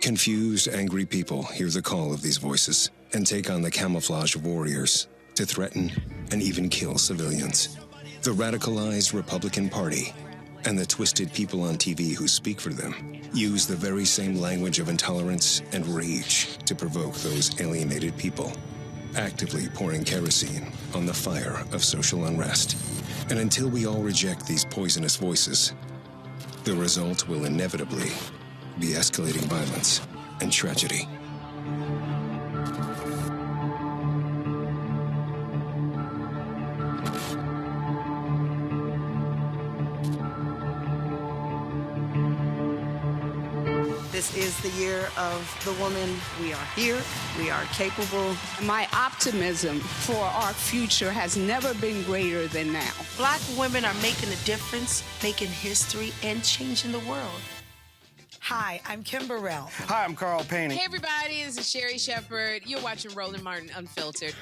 Confused, angry people hear the call of these voices and take on the camouflage of warriors to threaten and even kill civilians. The radicalized Republican Party And the twisted people on TV who speak for them use the very same language of intolerance and rage to provoke those alienated people, actively pouring kerosene on the fire of social unrest. And until we all reject these poisonous voices, the result will inevitably be escalating violence and tragedy. This is the year of the woman. We are here. We are capable. My optimism for our future has never been greater than now. Black women are making a difference, making history, and changing the world. Hi, I'm Kim Burrell. Hi, I'm Carl Payne. Hey, everybody, this is Sherry Shepard. You're watching Roland Martin Unfiltered.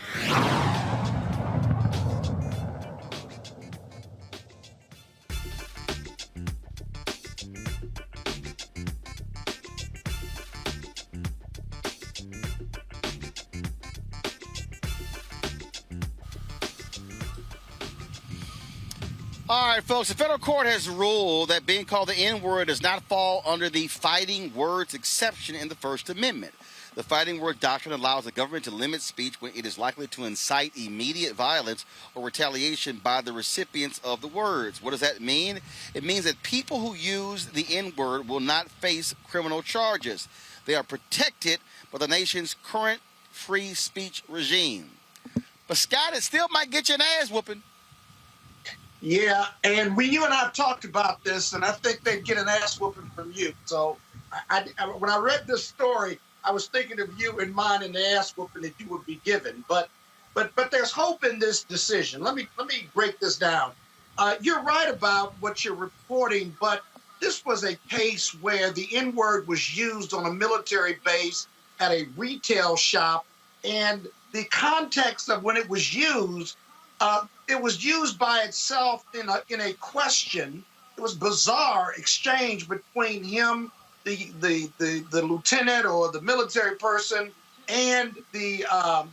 All right, folks, the federal court has ruled that being called the N-word does not fall under the fighting words exception in the First Amendment. The fighting word doctrine allows the government to limit speech when it is likely to incite immediate violence or retaliation by the recipients of the words. What does that mean? It means that people who use the N-word will not face criminal charges. They are protected by the nation's current free speech regime. But, Scott, it still might get you an ass whooping. Yeah, and you and I have talked about this, and I think they'd get an ass whooping from you. So when I read this story, I was thinking of you in mind and the ass whooping that you would be given. But there's hope in this decision. Let me break this down. You're right about what you're reporting, but this was a case where the N-word was used on a military base at a retail shop, and the context of when it was used by itself in a question. It was bizarre exchange between him, the lieutenant or the military person, and the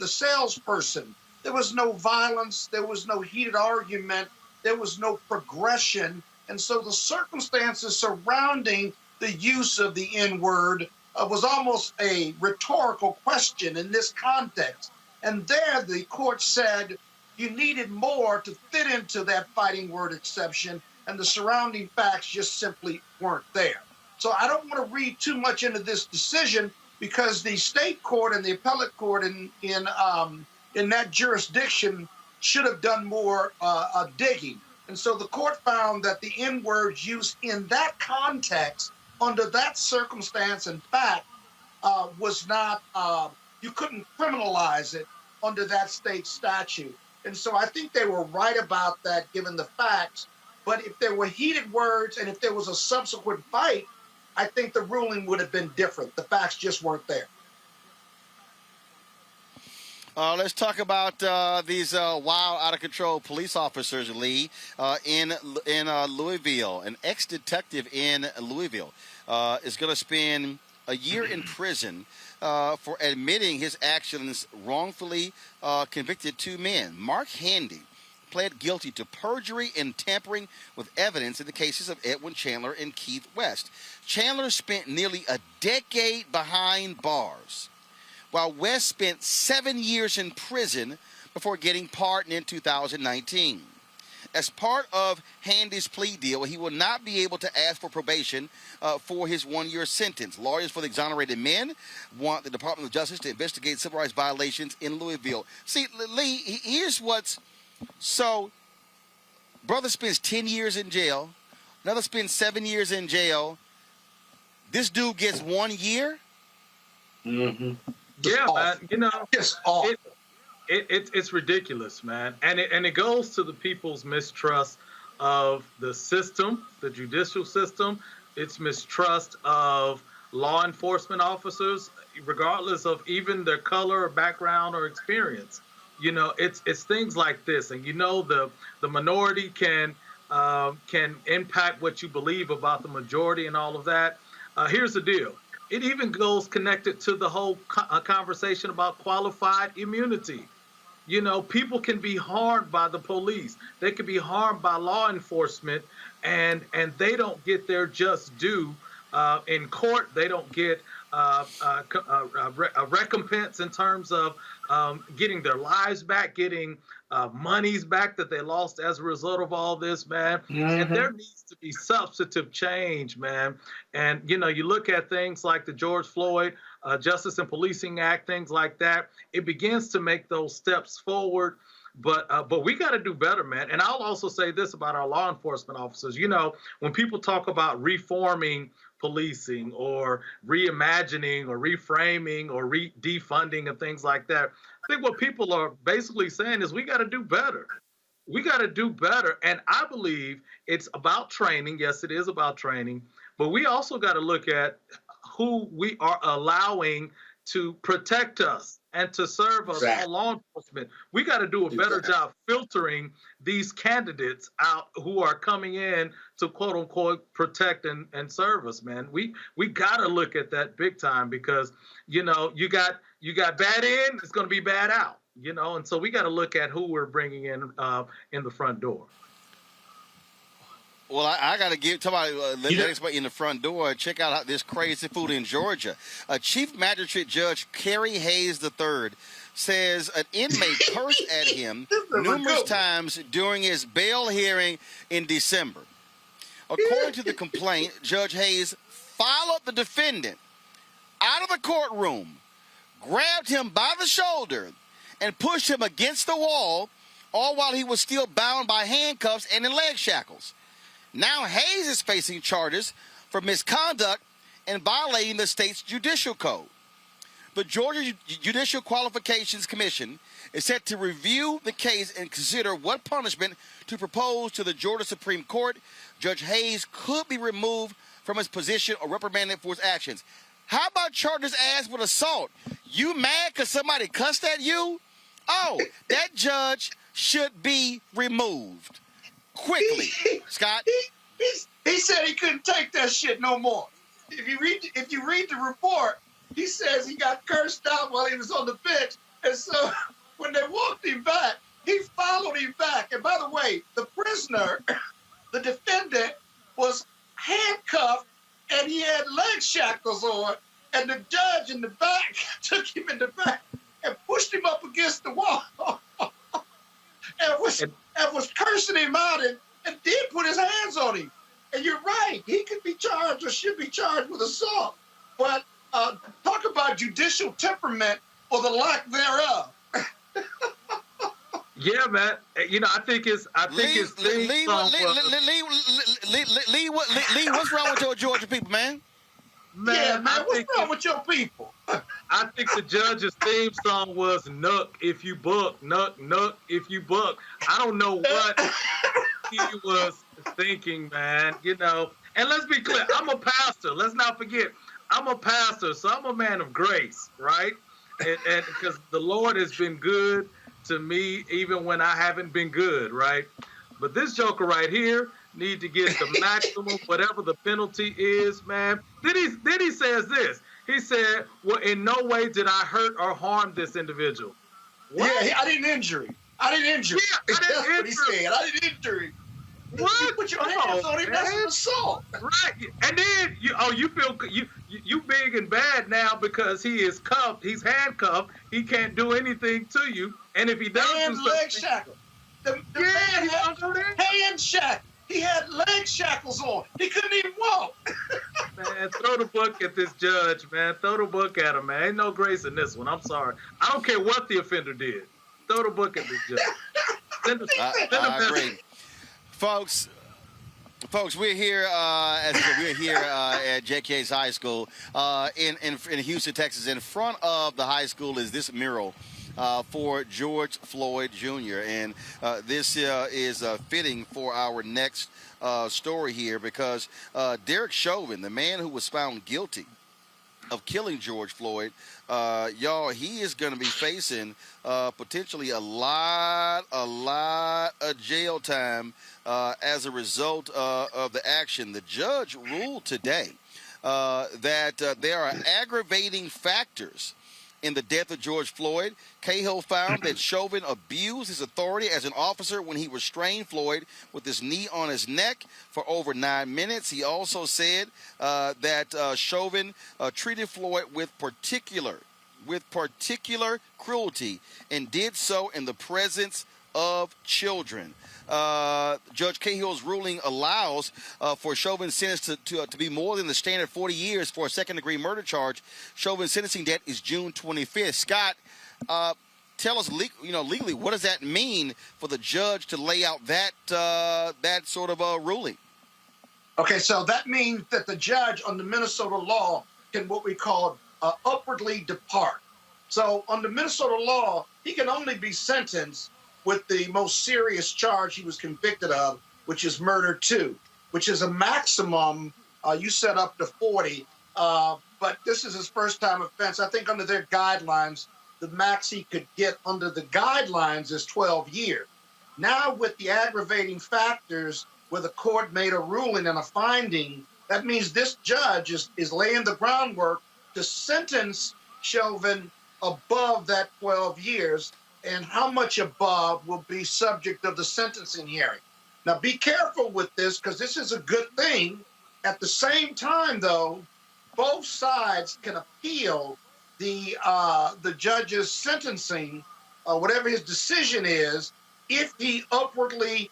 salesperson. There was no violence. There was no heated argument. There was no progression. And so the circumstances surrounding the use of the N-word was almost a rhetorical question in this context. And there the court said, you needed more to fit into that fighting word exception, and the surrounding facts just simply weren't there. So I don't want to read too much into this decision because the state court and the appellate court in that jurisdiction should have done more digging. And so the court found that the N-word use in that context, under that circumstance and fact, was not, you couldn't criminalize it under that state statute. And so I think they were right about that, given the facts. But if there were heated words and if there was a subsequent fight, I think the ruling would have been different. The facts just weren't there. Let's talk about these wild, out-of-control police officers, Lee, in Louisville. An ex-detective in Louisville is going to spend a year in prison for admitting his actions wrongfully convicted two men. Mark Handy pled guilty to perjury and tampering with evidence in the cases of Edwin Chandler and Keith West. Chandler spent nearly a decade behind bars, while West spent 7 years in prison before getting pardoned in 2019. As part of Handy's plea deal, he will not be able to ask for probation for his one-year sentence. Lawyers for the exonerated men want the Department of Justice to investigate civil rights violations in Louisville. See, Lee, here's what's... So, brother spends 10 years in jail. Another spends 7 years in jail. This dude gets 1 year? Mm-hmm. Yeah, man. You know, it's ridiculous, man. And it goes to the people's mistrust of the system, the judicial system. It's mistrust of law enforcement officers, regardless of even their color or background or experience. You know, it's things like this. And you know, the minority can impact what you believe about the majority and all of that. Here's the deal. It even goes connected to the whole conversation about qualified immunity. You know, people can be harmed by the police. They can be harmed by law enforcement, and they don't get their just due in court. They don't get a recompense in terms of getting their lives back, getting monies back that they lost as a result of all this, man. And there needs to be substantive change, man. And, you know, you look at things like the George Floyd Justice and Policing Act, things like that, it begins to make those steps forward. But we got to do better, man. And I'll also say this about our law enforcement officers. You know, when people talk about reforming policing or reimagining or reframing or defunding and things like that, I think what people are basically saying is we got to do better. We got to do better. And I believe it's about training. Yes, it is about training. But we also got to look at who we are allowing to protect us and to serve us, all law enforcement. We got to do a better job filtering these candidates out who are coming in to quote unquote protect and serve us, man. We got to look at that big time because, you know, you got bad in, it's going to be bad out, you know, and so we got to look at who we're bringing in the front door. Well, I got to give somebody in the front door. Check out this crazy food in Georgia. Chief Magistrate Judge Kerry Hayes III says an inmate cursed at him numerous times during his bail hearing in December. According to the complaint, Judge Hayes followed the defendant out of the courtroom, grabbed him by the shoulder, and pushed him against the wall, all while he was still bound by handcuffs and in leg shackles. Now Hayes is facing charges for misconduct and violating the state's judicial code. The Georgia Judicial Qualifications Commission is set to review the case and consider what punishment to propose to the Georgia Supreme Court. Judge Hayes could be removed from his position or reprimanded for his actions. How about charges as with assault? You mad because somebody cussed at you? Oh, that judge should be removed. Quickly, Scott. He said he couldn't take that shit no more. If you read the report, he says he got cursed out while he was on the bench, and so when they walked him back, he followed him back. And by the way, the prisoner, the defendant, was handcuffed and he had leg shackles on, and the judge in the back took him in the back and pushed him up against the wall. and was cursing him out and did put his hands on him. And you're right, he could be charged or should be charged with assault. But talk about judicial temperament or the lack thereof. Yeah, man. You know, I think it's Lee, what's wrong with your Georgia people, man? Man, what's wrong with your people? I think the judge's theme song was "Nuck if you buck, nuck if you buck." I don't know what he was thinking, man. You know, and let's be clear, I'm a pastor. Let's not forget, I'm a pastor, so I'm a man of grace, right? And because the Lord has been good to me, even when I haven't been good, right? But this joker right here need to get the maximum, whatever the penalty is, man. Then he says this. He said, well, in no way did I hurt or harm this individual. What? Yeah, I didn't injure him. Yeah, That's what he said. I didn't injure him. What? You put your hands on him, that's an assault. Right. And then you feel you big and bad now because he is cuffed, he's handcuffed, he can't do anything to you. And if he does do something, leg shackles. The man had hand shackles. He had leg shackles on. He couldn't even walk. Man, throw the book at this judge, man. Throw the book at him, man. Ain't no grace in this one. I'm sorry. I don't care what the offender did. Throw the book at this judge. I agree. Folks, we're here at JK's High School in Houston, Texas. In front of the high school is this mural for George Floyd Jr. And this is fitting for our next story here because Derek Chauvin, the man who was found guilty of killing George Floyd, y'all, he is going to be facing potentially a lot of jail time as a result of the action. The judge ruled today that there are aggravating factors in the death of George Floyd. Cahill found that Chauvin abused his authority as an officer when he restrained Floyd with his knee on his neck for over 9 minutes. He also said that Chauvin treated Floyd with particular cruelty and did so in the presence of children. Judge Cahill's ruling allows for Chauvin's sentence to be more than the standard 40 years for a second-degree murder charge. Chauvin's sentencing date is June 25th. Scott, tell us, legally, what does that mean for the judge to lay out that sort of ruling? Okay, so that means that the judge under Minnesota law can what we call upwardly depart. So under Minnesota law, he can only be sentenced with the most serious charge he was convicted of, which is murder 2, which is a maximum, you set up to 40, but this is his first-time offense. I think under their guidelines, the max he could get under the guidelines is 12 years. Now with the aggravating factors where the court made a ruling and a finding, that means this judge is laying the groundwork to sentence Chauvin above that 12 years, and how much above will be subject of the sentencing hearing. Now, be careful with this because this is a good thing. At the same time, though, both sides can appeal the judge's sentencing, whatever his decision is, if he upwardly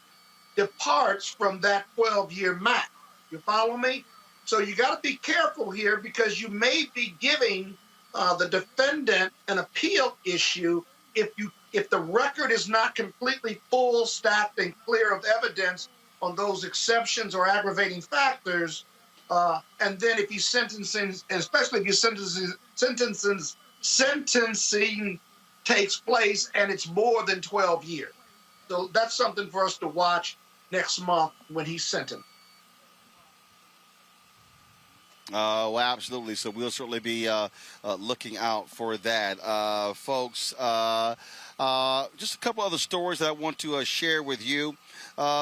departs from that 12-year max. You follow me? So you got to be careful here because you may be giving the defendant an appeal issue if the record is not completely full, stacked, and clear of evidence on those exceptions or aggravating factors, and then if he's sentencing, and especially if your sentencing takes place and it's more than 12 years. So that's something for us to watch next month when he's sentenced. Well, absolutely. So we'll certainly be looking out for that, folks. Just a couple other stories that I want to share with you.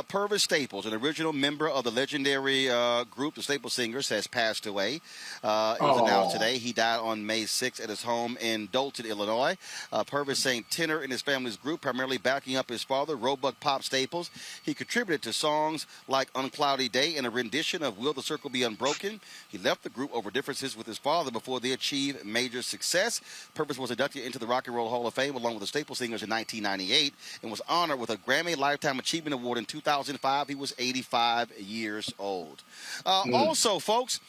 Purvis Staples, an original member of the legendary group, the Staples Singers, has passed away. It was announced today. He died on May 6th at his home in Dolton, Illinois. Purvis sang tenor in his family's group, primarily backing up his father, Roebuck Pop Staples. He contributed to songs like Uncloudy Day and a rendition of Will the Circle Be Unbroken. He left the group over differences with his father before they achieved major success. Purvis was inducted into the Rock and Roll Hall of Fame along with the Staples Singers in 1998 and was honored with a Grammy Lifetime Achievement Award in 2005. He was 85 years old. Also, folks,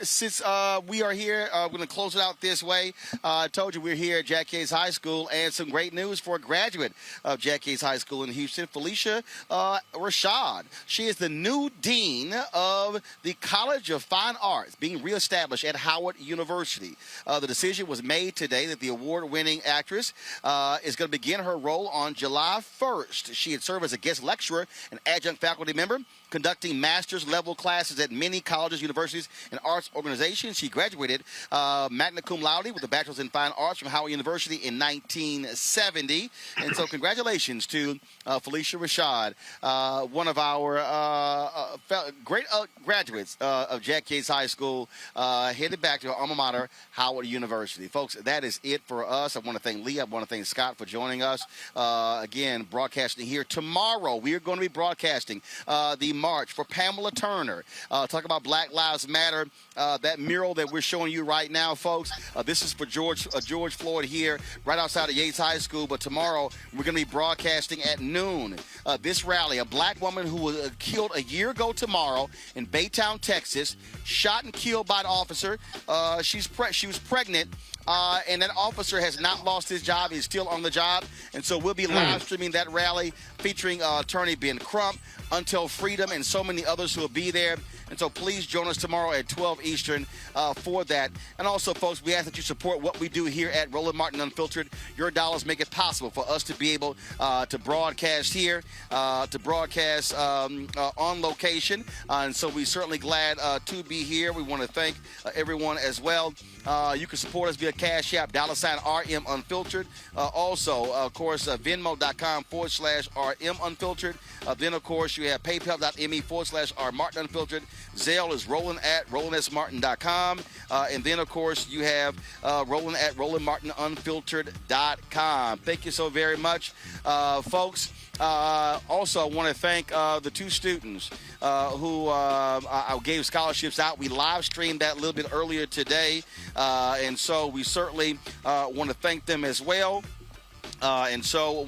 since we are here, we're going to close it out this way. I told you we're here at Jack Yates High School, and some great news for a graduate of Jack Yates High School in Houston, Felicia Rashad. She is the new dean of the College of Fine Arts, being reestablished at Howard University. The decision was made today that the award-winning actress is going to begin her role on July 1st. She had served as a guest lecturer and adjunct faculty member, conducting master's level classes at many colleges, universities, and arts organizations. She graduated magna cum laude with a bachelor's in fine arts from Howard University in 1970. And so congratulations to Felicia Rashad, one of our great graduates of Jack Yates High School, headed back to her alma mater, Howard University. Folks, that is it for us. I want to thank Lee. I want to thank Scott for joining us. Again, broadcasting here. Tomorrow, we are going to be broadcasting the march for Pamela Turner. Talk about Black Lives Matter. That mural that we're showing you right now, folks, this is for George Floyd here right outside of Yates High School. But tomorrow, we're going to be broadcasting at noon. This rally, a black woman who was killed a year ago tomorrow in Baytown, Texas, shot and killed by an officer. She was pregnant. And that officer has not lost his job. He's still on the job. And so we'll be live streaming that rally featuring attorney Ben Crump, Until Freedom, and so many others who will be there. And so please join us tomorrow at 12 Eastern for that. And also, folks, we ask that you support what we do here at Roland Martin Unfiltered. Your dollars make it possible for us to be able to broadcast here, to broadcast on location. And so we're certainly glad to be here. We want to thank everyone as well. You can support us via Cash App, $RM Unfiltered. Also, of course, Venmo.com/RM Unfiltered. Then, of course, you have PayPal.me/R Martin Unfiltered. Zelle is Roland@RolandSMartin.com. And then, of course, you have Roland@RolandMartinUnfiltered.com. Thank you so very much, folks. Also, I want to thank the two students who I gave scholarships out. We live streamed that a little bit earlier today, and so we certainly want to thank them as well. And so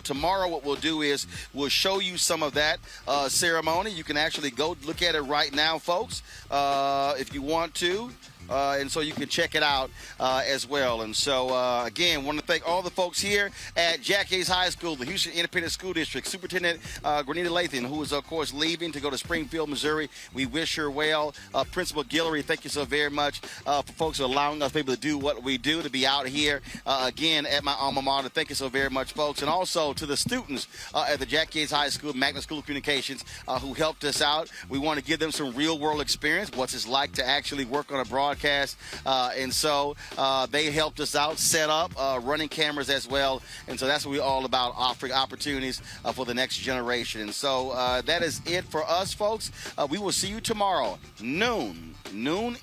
tomorrow what we'll do is we'll show you some of that ceremony. You can actually go look at it right now, folks, if you want to. And so you can check it out as well. And so, again, want to thank all the folks here at Jack Yates High School, the Houston Independent School District, Superintendent Grenita Lathan, who is, of course, leaving to go to Springfield, Missouri. We wish her well. Principal Guillory, thank you so very much for folks allowing us to be able to do what we do, to be out here, again, at my alma mater. Thank you so very much, folks. And also to the students at the Jack Yates High School, Magnet School of Communications, who helped us out. We want to give them some real-world experience, what's it like to actually work on a broadcast. And so they helped us out, set up running cameras as well. And so that's what we're all about, offering opportunities for the next generation. And so that is it for us, folks. We will see you tomorrow, noon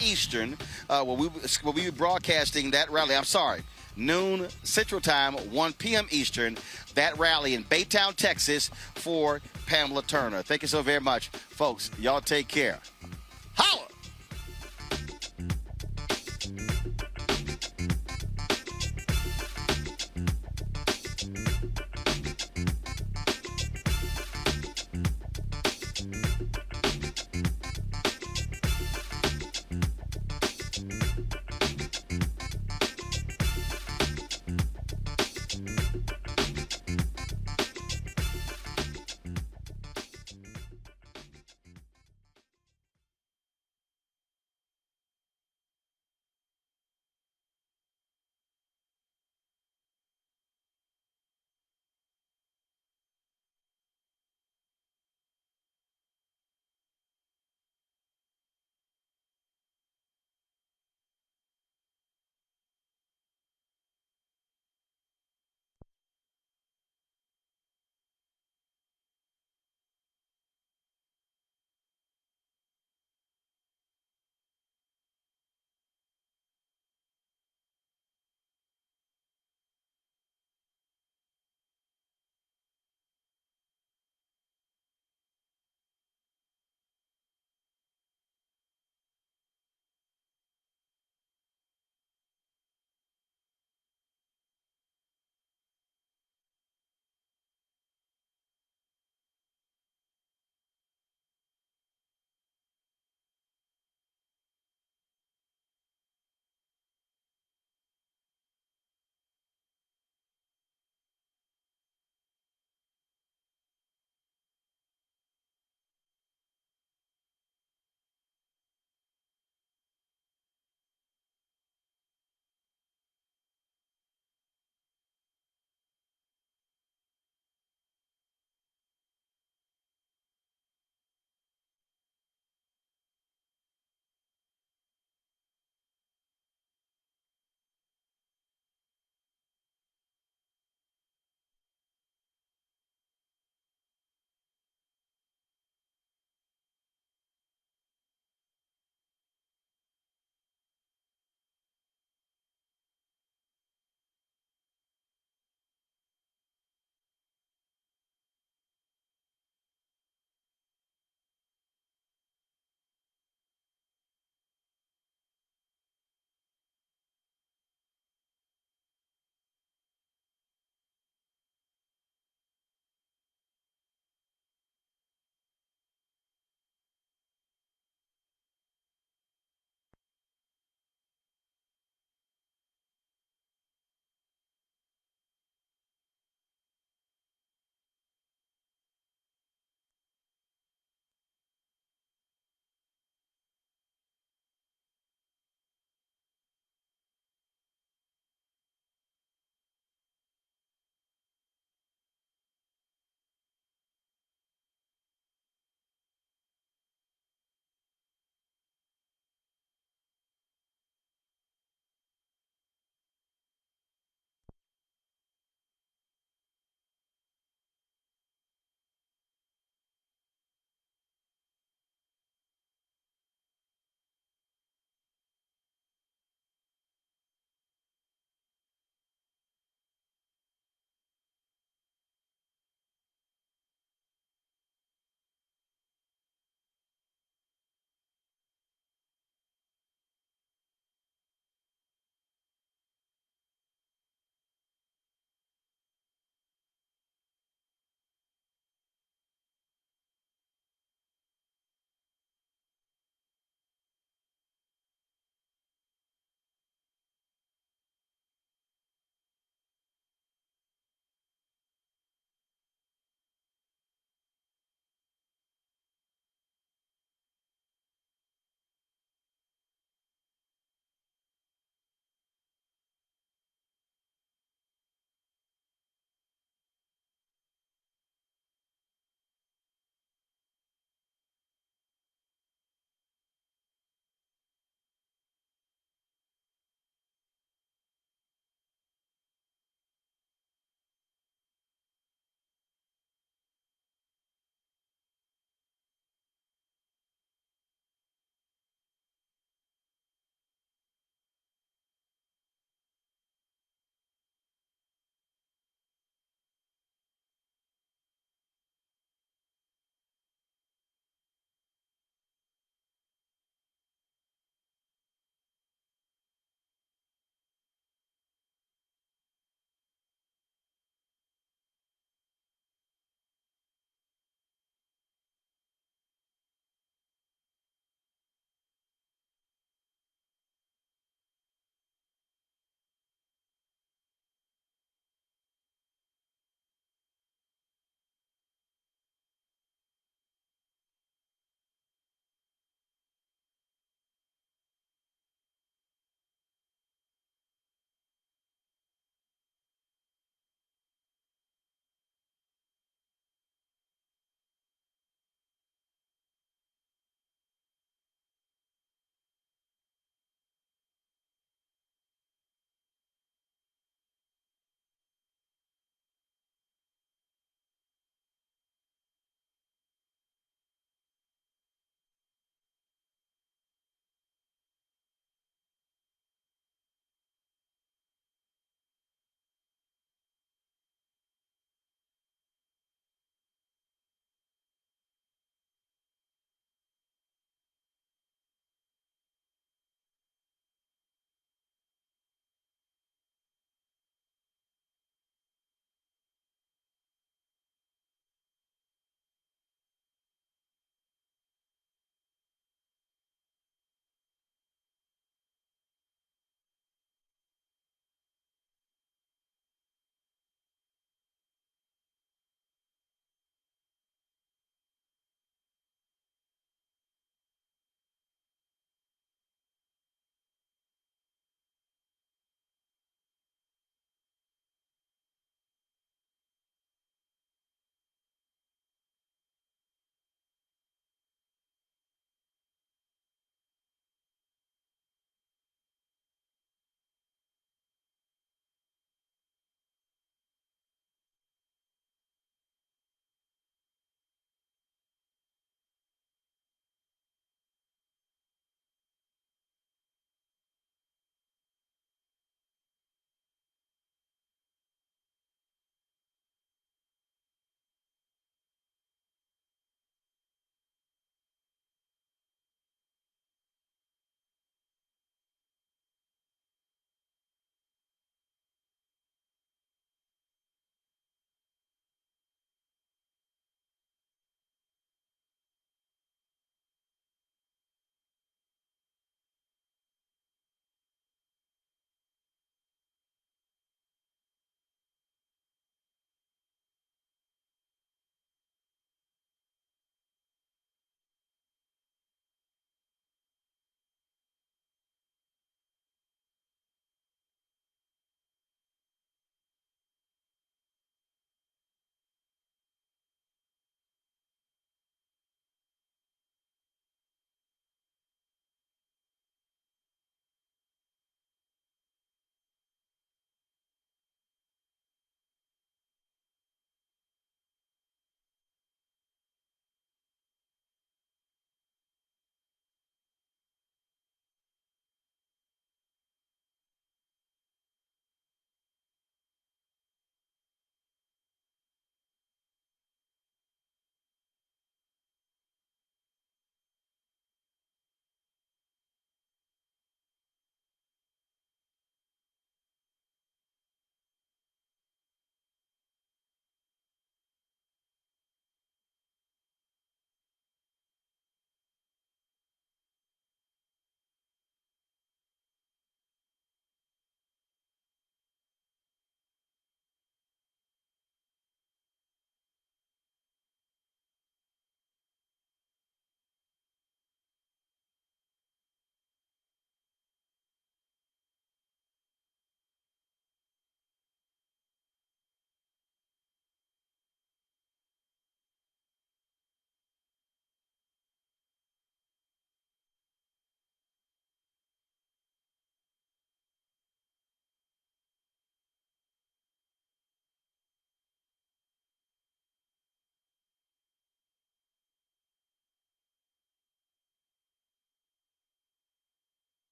Eastern, where we'll be broadcasting that rally. I'm sorry, noon Central Time, 1 p.m. Eastern, that rally in Baytown, Texas, for Pamela Turner. Thank you so very much, folks. Y'all take care. Holla!